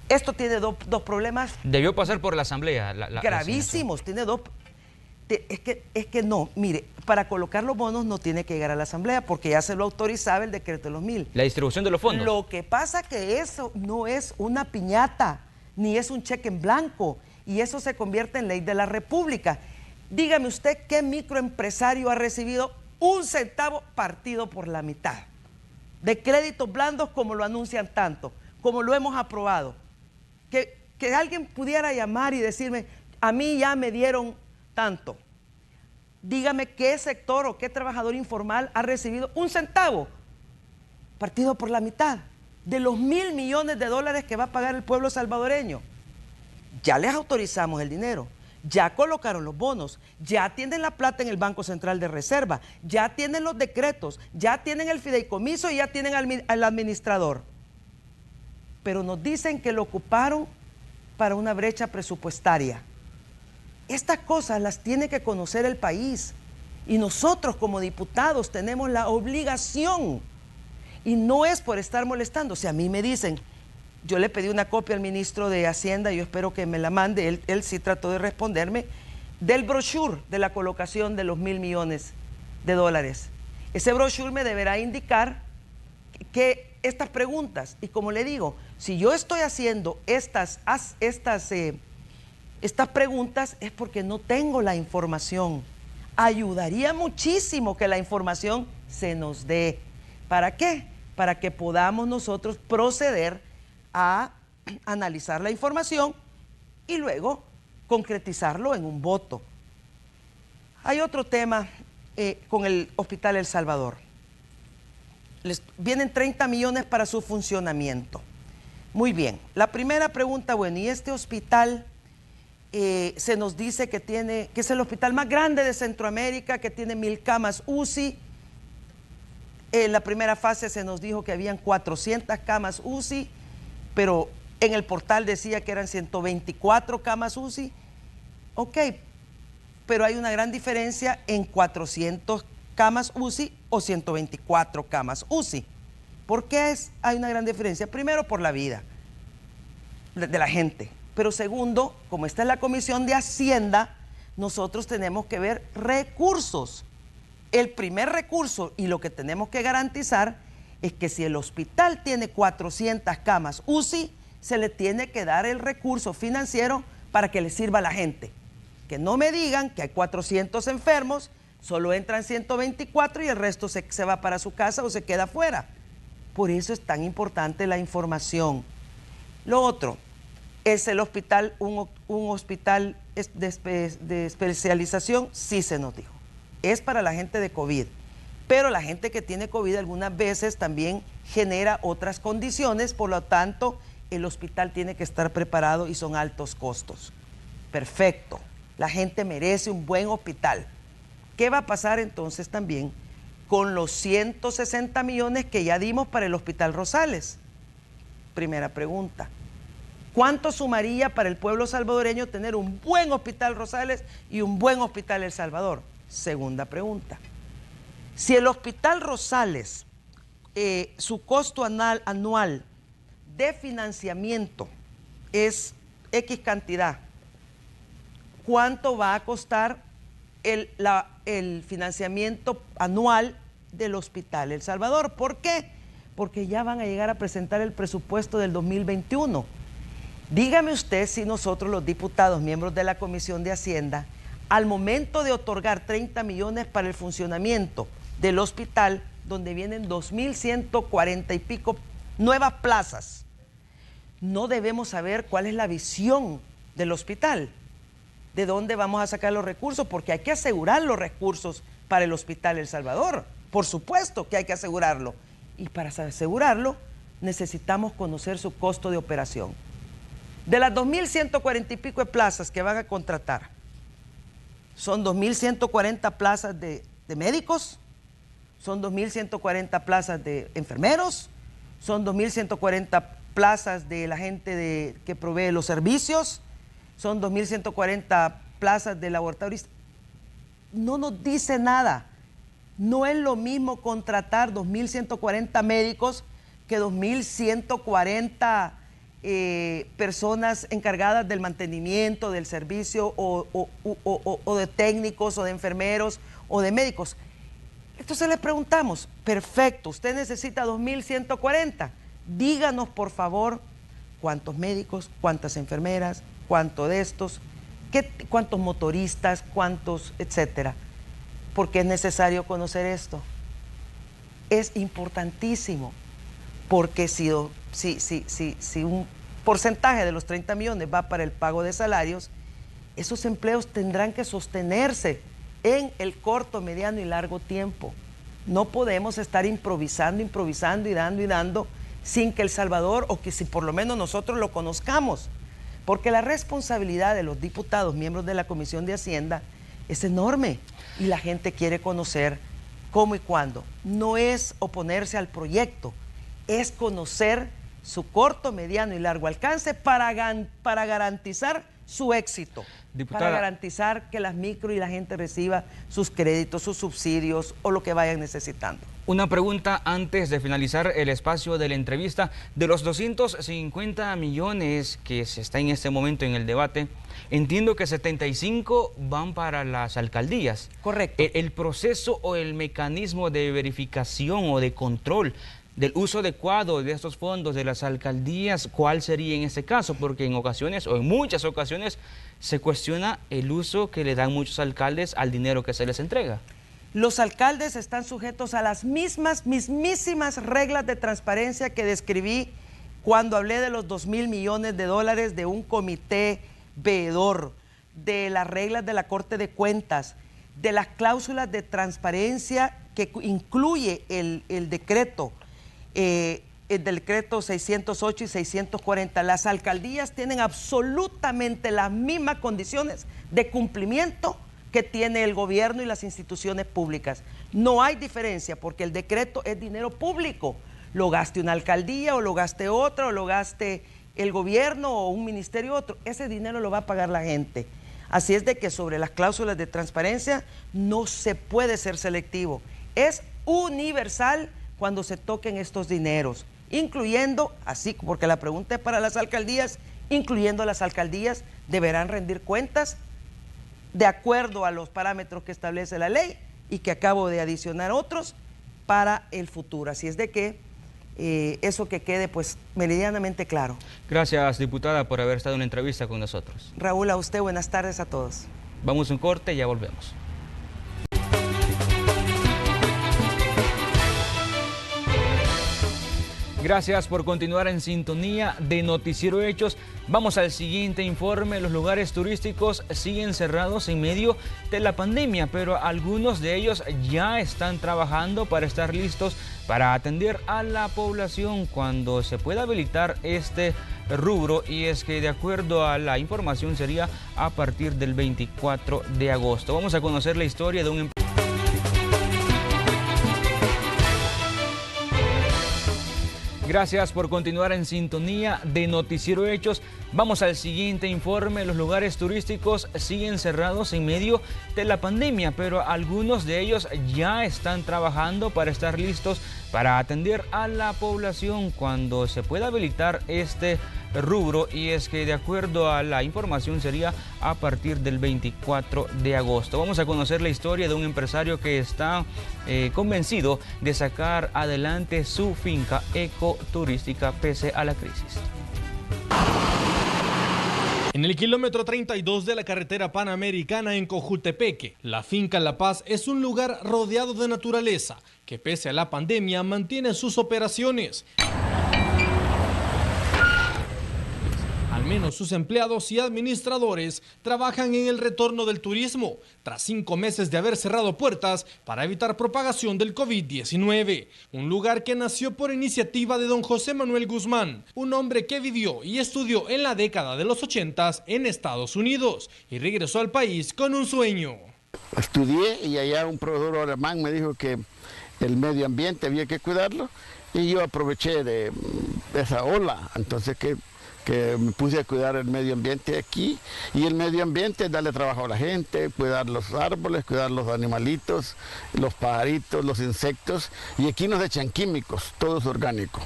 Esto tiene dos problemas. Debió pasar por la Asamblea. Gravísimos, tiene dos. Es que no, mire, para colocar los bonos no tiene que llegar a la Asamblea porque ya se lo autorizaba el decreto de los 1.000. La distribución de los fondos. Lo que pasa que eso no es una piñata, ni es un cheque en blanco, y eso se convierte en ley de la República. Dígame usted qué microempresario ha recibido un centavo partido por la mitad de créditos blandos como lo anuncian tanto, como lo hemos aprobado. Que alguien pudiera llamar y decirme, a mí ya me dieron tanto. Dígame qué sector o qué trabajador informal ha recibido un centavo partido por la mitad de los 1.000 millones de dólares que va a pagar el pueblo salvadoreño. Ya les autorizamos el dinero, ya colocaron los bonos, ya tienen la plata en el Banco Central de Reserva, ya tienen los decretos, ya tienen el fideicomiso y ya tienen al administrador. Pero nos dicen que lo ocuparon para una brecha presupuestaria. Estas cosas las tiene que conocer el país y nosotros como diputados tenemos la obligación, y no es por estar molestando. Si a mí me dicen, yo le pedí una copia al ministro de Hacienda, yo espero que me la mande, él sí trató de responderme, del brochure de la colocación de los 1.000 millones de dólares. Ese brochure me deberá indicar que estas preguntas, y como le digo, si yo estoy haciendo estas preguntas es porque no tengo la información. Ayudaría muchísimo que la información se nos dé. ¿Para qué? Para que podamos nosotros proceder a analizar la información y luego concretizarlo en un voto. Hay otro tema con el Hospital El Salvador. Vienen 30 millones para su funcionamiento. Muy bien. La primera pregunta, bueno, ¿y este hospital se nos dice que es el hospital más grande de Centroamérica, que tiene 1.000 camas UCI? En la primera fase se nos dijo que habían 400 camas UCI, pero en el portal decía que eran 124 camas UCI. Ok, pero hay una gran diferencia en 400 camas UCI o 124 camas UCI. ¿Por qué hay una gran diferencia? Primero, por la vida de la gente. Pero segundo, como está en la Comisión de Hacienda, nosotros tenemos que ver recursos. El primer recurso y lo que tenemos que garantizar es que si el hospital tiene 400 camas UCI, se le tiene que dar el recurso financiero para que le sirva a la gente. Que no me digan que hay 400 enfermos, solo entran 124 y el resto se va para su casa o se queda afuera. Por eso es tan importante la información. Lo otro, ¿es el hospital un hospital de especialización? Sí se nos dijo. Es para la gente de COVID, pero la gente que tiene COVID algunas veces también genera otras condiciones, por lo tanto, el hospital tiene que estar preparado y son altos costos. Perfecto, la gente merece un buen hospital. ¿Qué va a pasar entonces también con los 160 millones que ya dimos para el Hospital Rosales? Primera pregunta. ¿Cuánto sumaría para el pueblo salvadoreño tener un buen Hospital Rosales y un buen Hospital El Salvador? Segunda pregunta. Si el Hospital Rosales, su costo anual de financiamiento es X cantidad, ¿cuánto va a costar el financiamiento anual del Hospital El Salvador? ¿Por qué? Porque ya van a llegar a presentar el presupuesto del 2021. Dígame usted si nosotros, los diputados, miembros de la Comisión de Hacienda, al momento de otorgar 30 millones para el funcionamiento del hospital, donde vienen 2.140 y pico nuevas plazas, no debemos saber cuál es la visión del hospital, de dónde vamos a sacar los recursos, porque hay que asegurar los recursos para el Hospital El Salvador. Por supuesto que hay que asegurarlo. Y para asegurarlo necesitamos conocer su costo de operación. De las 2.140 y pico de plazas que van a contratar, son 2.140 plazas de médicos, son 2.140 plazas de enfermeros, son 2.140 plazas de la gente que provee los servicios, son 2.140 plazas de laboratoristas. No nos dice nada. No es lo mismo contratar 2.140 médicos que 2.140 personas encargadas del mantenimiento, del servicio, o de técnicos, o de enfermeros, o de médicos. Entonces le preguntamos, perfecto, usted necesita 2.140, díganos por favor cuántos médicos, cuántas enfermeras, cuántos de estos, cuántos motoristas, cuántos, etcétera. Porque es necesario conocer esto. Es importantísimo, porque si un porcentaje de los 30 millones va para el pago de salarios, esos empleos tendrán que sostenerse en el corto, mediano y largo tiempo. No podemos estar improvisando y dando sin que El Salvador, o que si por lo menos nosotros lo conozcamos, porque la responsabilidad de los diputados, miembros de la Comisión de Hacienda, es enorme y la gente quiere conocer cómo y cuándo. No es oponerse al proyecto, es conocer su corto, mediano y largo alcance para garantizar su éxito, diputada, para garantizar que las micro y la gente reciba sus créditos, sus subsidios o lo que vayan necesitando. Una pregunta antes de finalizar el espacio de la entrevista. De los 250 millones que se está en este momento en el debate, entiendo que 75 van para las alcaldías. Correcto. El proceso o el mecanismo de verificación o de control del uso adecuado de estos fondos de las alcaldías, ¿cuál sería en este caso? Porque en ocasiones, o en muchas ocasiones, se cuestiona el uso que le dan muchos alcaldes al dinero que se les entrega. Los alcaldes están sujetos a las mismísimas reglas de transparencia que describí cuando hablé de los 2.000 millones de dólares de un comité veedor, de las reglas de la Corte de Cuentas, de las cláusulas de transparencia que incluye el decreto. El decreto 608 y 640, las alcaldías tienen absolutamente las mismas condiciones de cumplimiento que tiene el gobierno y las instituciones públicas. No hay diferencia, porque el decreto es dinero público, lo gaste una alcaldía o lo gaste otra o lo gaste el gobierno o un ministerio otro, ese dinero lo va a pagar la gente. Así es de que sobre las cláusulas de transparencia no se puede ser selectivo, es universal cuando se toquen estos dineros, incluyendo, así porque la pregunta es para las alcaldías, incluyendo las alcaldías deberán rendir cuentas de acuerdo a los parámetros que establece la ley y que acabo de adicionar otros para el futuro. Así es de que eso que quede pues meridianamente claro. Gracias, diputada, por haber estado en la entrevista con nosotros. Raúl, a usted, buenas tardes a todos. Vamos a un corte y ya volvemos. Gracias por continuar en sintonía de Noticiero Hechos. Vamos al siguiente informe. Los lugares turísticos siguen cerrados en medio de la pandemia, pero algunos de ellos ya están trabajando para estar listos para atender a la población cuando se pueda habilitar este rubro. Y es que de acuerdo a la información sería a partir del 24 de agosto. Vamos a conocer la historia de un Gracias por continuar en sintonía de Noticiero Hechos. Vamos al siguiente informe. Los lugares turísticos siguen cerrados en medio de la pandemia, pero algunos de ellos ya están trabajando para estar listos para atender a la población cuando se pueda habilitar este rubro. Y es que de acuerdo a la información sería a partir del 24 de agosto. Vamos a conocer la historia de un empresario que está convencido de sacar adelante su finca ecoturística pese a la crisis. En el kilómetro 32 de la carretera panamericana en Cojutepeque, la finca La Paz es un lugar rodeado de naturaleza que pese a la pandemia mantiene sus operaciones. Al menos sus empleados y administradores trabajan en el retorno del turismo, tras 5 meses de haber cerrado puertas para evitar propagación del COVID-19. Un lugar que nació por iniciativa de don José Manuel Guzmán, un hombre que vivió y estudió en la década de los 80 en Estados Unidos y regresó al país con un sueño. Estudié y allá un profesor alemán me dijo que el medio ambiente había que cuidarlo y yo aproveché de esa ola, entonces que me puse a cuidar el medio ambiente aquí, y el medio ambiente es darle trabajo a la gente, cuidar los árboles, cuidar los animalitos, los pajaritos, los insectos, y aquí nos echan químicos, todo es orgánico.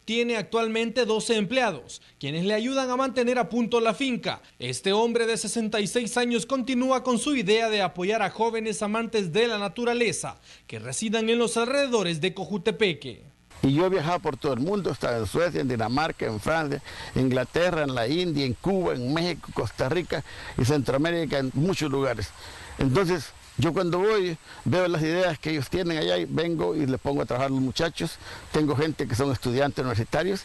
Tiene actualmente 12 empleados, quienes le ayudan a mantener a punto la finca. Este hombre de 66 años continúa con su idea de apoyar a jóvenes amantes de la naturaleza que residan en los alrededores de Cojutepeque. Y yo he viajado por todo el mundo, he estado en Suecia, en Dinamarca, en Francia, en Inglaterra, en la India, en Cuba, en México, Costa Rica y Centroamérica, en muchos lugares. Entonces, yo cuando voy, veo las ideas que ellos tienen allá y vengo y le pongo a trabajar a los muchachos. Tengo gente que son estudiantes universitarios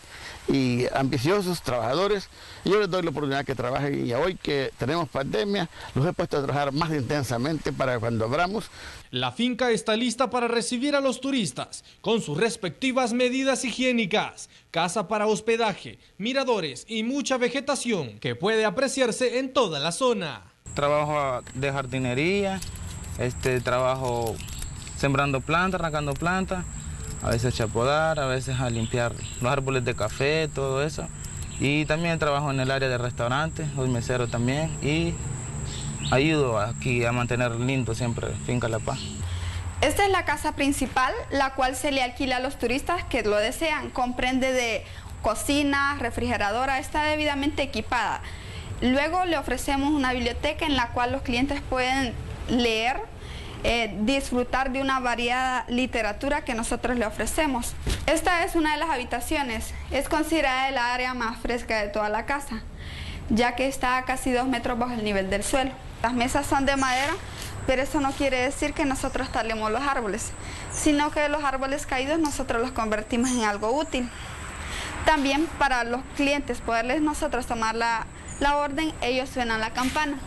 y ambiciosos, trabajadores, y yo les doy la oportunidad que trabajen. Y hoy que tenemos pandemia, los he puesto a trabajar más intensamente para cuando abramos. La finca está lista para recibir a los turistas con sus respectivas medidas higiénicas, casa para hospedaje, miradores y mucha vegetación que puede apreciarse en toda la zona. Trabajo de jardinería, trabajo sembrando plantas, arrancando plantas, a veces a podar, a veces a limpiar los árboles de café, todo eso. Y también trabajo en el área de restaurantes, soy mesero también, y ayudo aquí a mantener lindo siempre Finca La Paz. Esta es la casa principal, la cual se le alquila a los turistas que lo desean. Comprende de cocina, refrigeradora, está debidamente equipada. Luego le ofrecemos una biblioteca en la cual los clientes pueden leer, disfrutar de una variada literatura que nosotros le ofrecemos. Esta es una de las habitaciones, es considerada el área más fresca de toda la casa, ya que está a casi 2 metros bajo el nivel del suelo. Las mesas son de madera, pero eso no quiere decir que nosotros talemos los árboles, sino que los árboles caídos nosotros los convertimos en algo útil. También para los clientes poderles nosotros tomar la orden, ellos suenan la campana.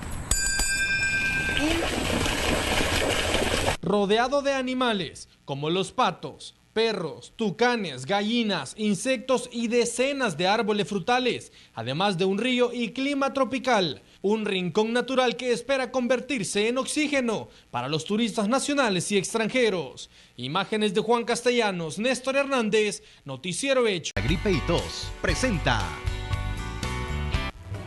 Rodeado de animales como los patos, perros, tucanes, gallinas, insectos y decenas de árboles frutales, además de un río y clima tropical. Un rincón natural que espera convertirse en oxígeno para los turistas nacionales y extranjeros. Imágenes de Juan Castellanos, Néstor Hernández, Noticiero Hecho. La gripe y tos presenta.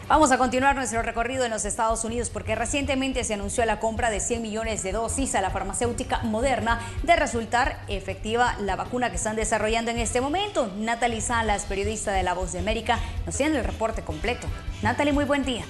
Vamos a continuar nuestro recorrido en los Estados Unidos porque recientemente se anunció la compra de 100 millones de dosis a la farmacéutica Moderna de resultar efectiva la vacuna que están desarrollando en este momento. Natalie Salas, periodista de La Voz de América, nos tiene el reporte completo. Natalie, muy buen día.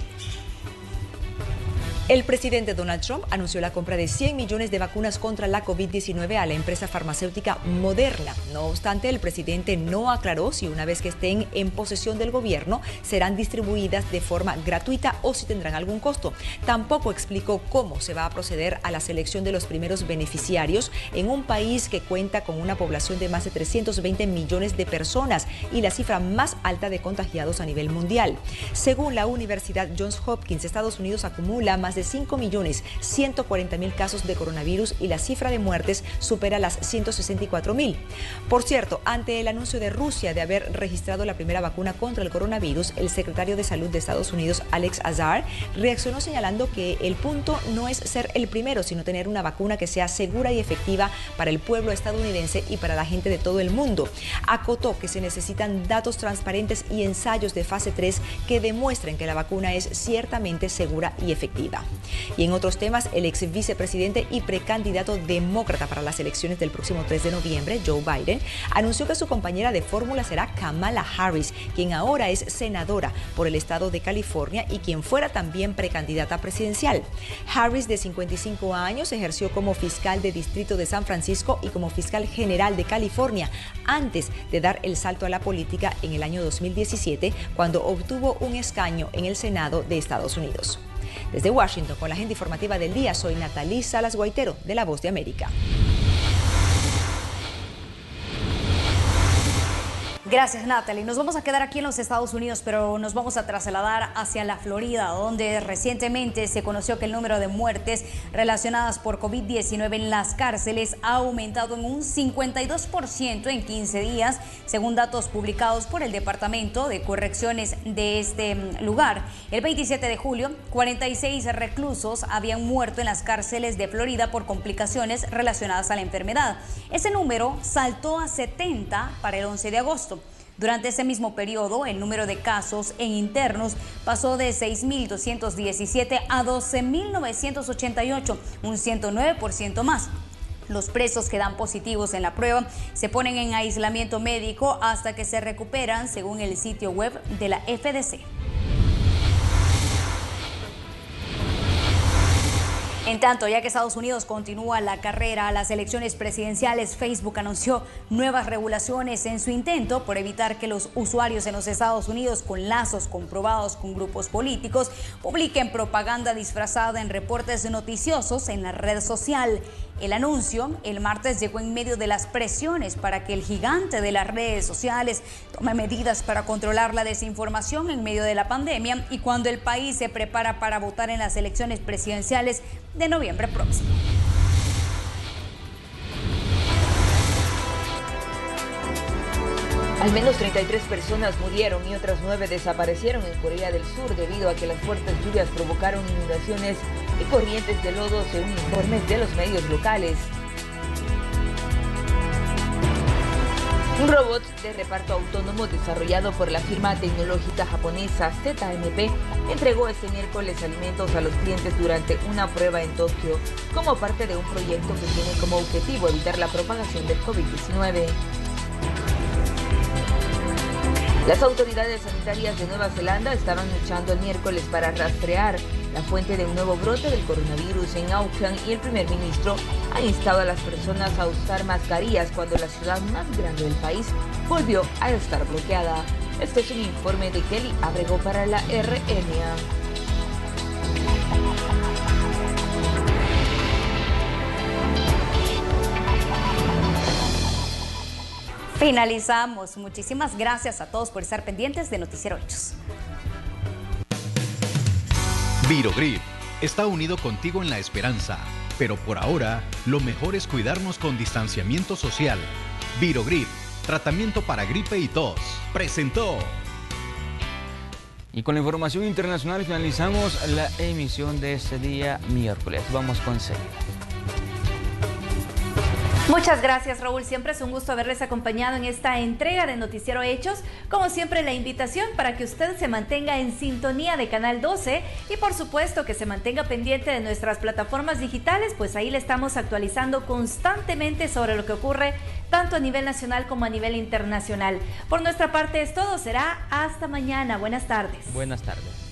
El presidente Donald Trump anunció la compra de 100 millones de vacunas contra la COVID-19 a la empresa farmacéutica Moderna. No obstante, el presidente no aclaró si una vez que estén en posesión del gobierno serán distribuidas de forma gratuita o si tendrán algún costo. Tampoco explicó cómo se va a proceder a la selección de los primeros beneficiarios en un país que cuenta con una población de más de 320 millones de personas y la cifra más alta de contagiados a nivel mundial. Según la Universidad Johns Hopkins, Estados Unidos acumula más de 5.140.000 casos de coronavirus y la cifra de muertes supera las 164.000. Por cierto, ante el anuncio de Rusia de haber registrado la primera vacuna contra el coronavirus, el secretario de Salud de Estados Unidos, Alex Azar, reaccionó señalando que el punto no es ser el primero, sino tener una vacuna que sea segura y efectiva para el pueblo estadounidense y para la gente de todo el mundo. Acotó que se necesitan datos transparentes y ensayos de fase 3 que demuestren que la vacuna es ciertamente segura y efectiva. Y en otros temas, el ex vicepresidente y precandidato demócrata para las elecciones del próximo 3 de noviembre, Joe Biden, anunció que su compañera de fórmula será Kamala Harris, quien ahora es senadora por el estado de California y quien fuera también precandidata presidencial. Harris, de 55 años, ejerció como fiscal de distrito de San Francisco y como fiscal general de California antes de dar el salto a la política en el año 2017, cuando obtuvo un escaño en el Senado de Estados Unidos. Desde Washington, con la agenda informativa del día, soy Natalie Salas Guaitero, de La Voz de América. Gracias, Natalie. Nos vamos a quedar aquí en los Estados Unidos, pero nos vamos a trasladar hacia la Florida, donde recientemente se conoció que el número de muertes relacionadas por COVID-19 en las cárceles ha aumentado en un 52% en 15 días, según datos publicados por el Departamento de Correcciones de este lugar. El 27 de julio, 46 reclusos habían muerto en las cárceles de Florida por complicaciones relacionadas a la enfermedad. Ese número saltó a 70 para el 11 de agosto. Durante ese mismo periodo, el número de casos en internos pasó de 6.217 a 12.988, un 109% más. Los presos que dan positivos en la prueba se ponen en aislamiento médico hasta que se recuperan, según el sitio web de la FDC. En tanto, ya que Estados Unidos continúa la carrera a las elecciones presidenciales, Facebook anunció nuevas regulaciones en su intento por evitar que los usuarios en los Estados Unidos con lazos comprobados con grupos políticos publiquen propaganda disfrazada en reportes noticiosos en la red social. El anuncio el martes llegó en medio de las presiones para que el gigante de las redes sociales tome medidas para controlar la desinformación en medio de la pandemia y cuando el país se prepara para votar en las elecciones presidenciales de noviembre próximo. Al menos 33 personas murieron y otras 9 desaparecieron en Corea del Sur debido a que las fuertes lluvias provocaron inundaciones y corrientes de lodo, según informes de los medios locales. Un robot de reparto autónomo desarrollado por la firma tecnológica japonesa ZMP entregó este miércoles alimentos a los clientes durante una prueba en Tokio como parte de un proyecto que tiene como objetivo evitar la propagación del COVID-19. Las autoridades sanitarias de Nueva Zelanda estaban luchando el miércoles para rastrear la fuente de un nuevo brote del coronavirus en Auckland y el primer ministro ha instado a las personas a usar mascarillas cuando la ciudad más grande del país volvió a estar bloqueada. Este es un informe de Kelly Abrego para la RNA. Finalizamos. Muchísimas gracias a todos por estar pendientes de Noticiero Hechos. Virogrip está unido contigo en la esperanza, pero por ahora lo mejor es cuidarnos con distanciamiento social. Virogrip, tratamiento para gripe y tos, presentó. Y con la información internacional finalizamos la emisión de este día miércoles. Vamos con seguida. Muchas gracias, Raúl. Siempre es un gusto haberles acompañado en esta entrega de Noticiero Hechos. Como siempre, la invitación para que usted se mantenga en sintonía de Canal 12 y por supuesto que se mantenga pendiente de nuestras plataformas digitales, pues ahí le estamos actualizando constantemente sobre lo que ocurre tanto a nivel nacional como a nivel internacional. Por nuestra parte es todo, será hasta mañana. Buenas tardes. Buenas tardes.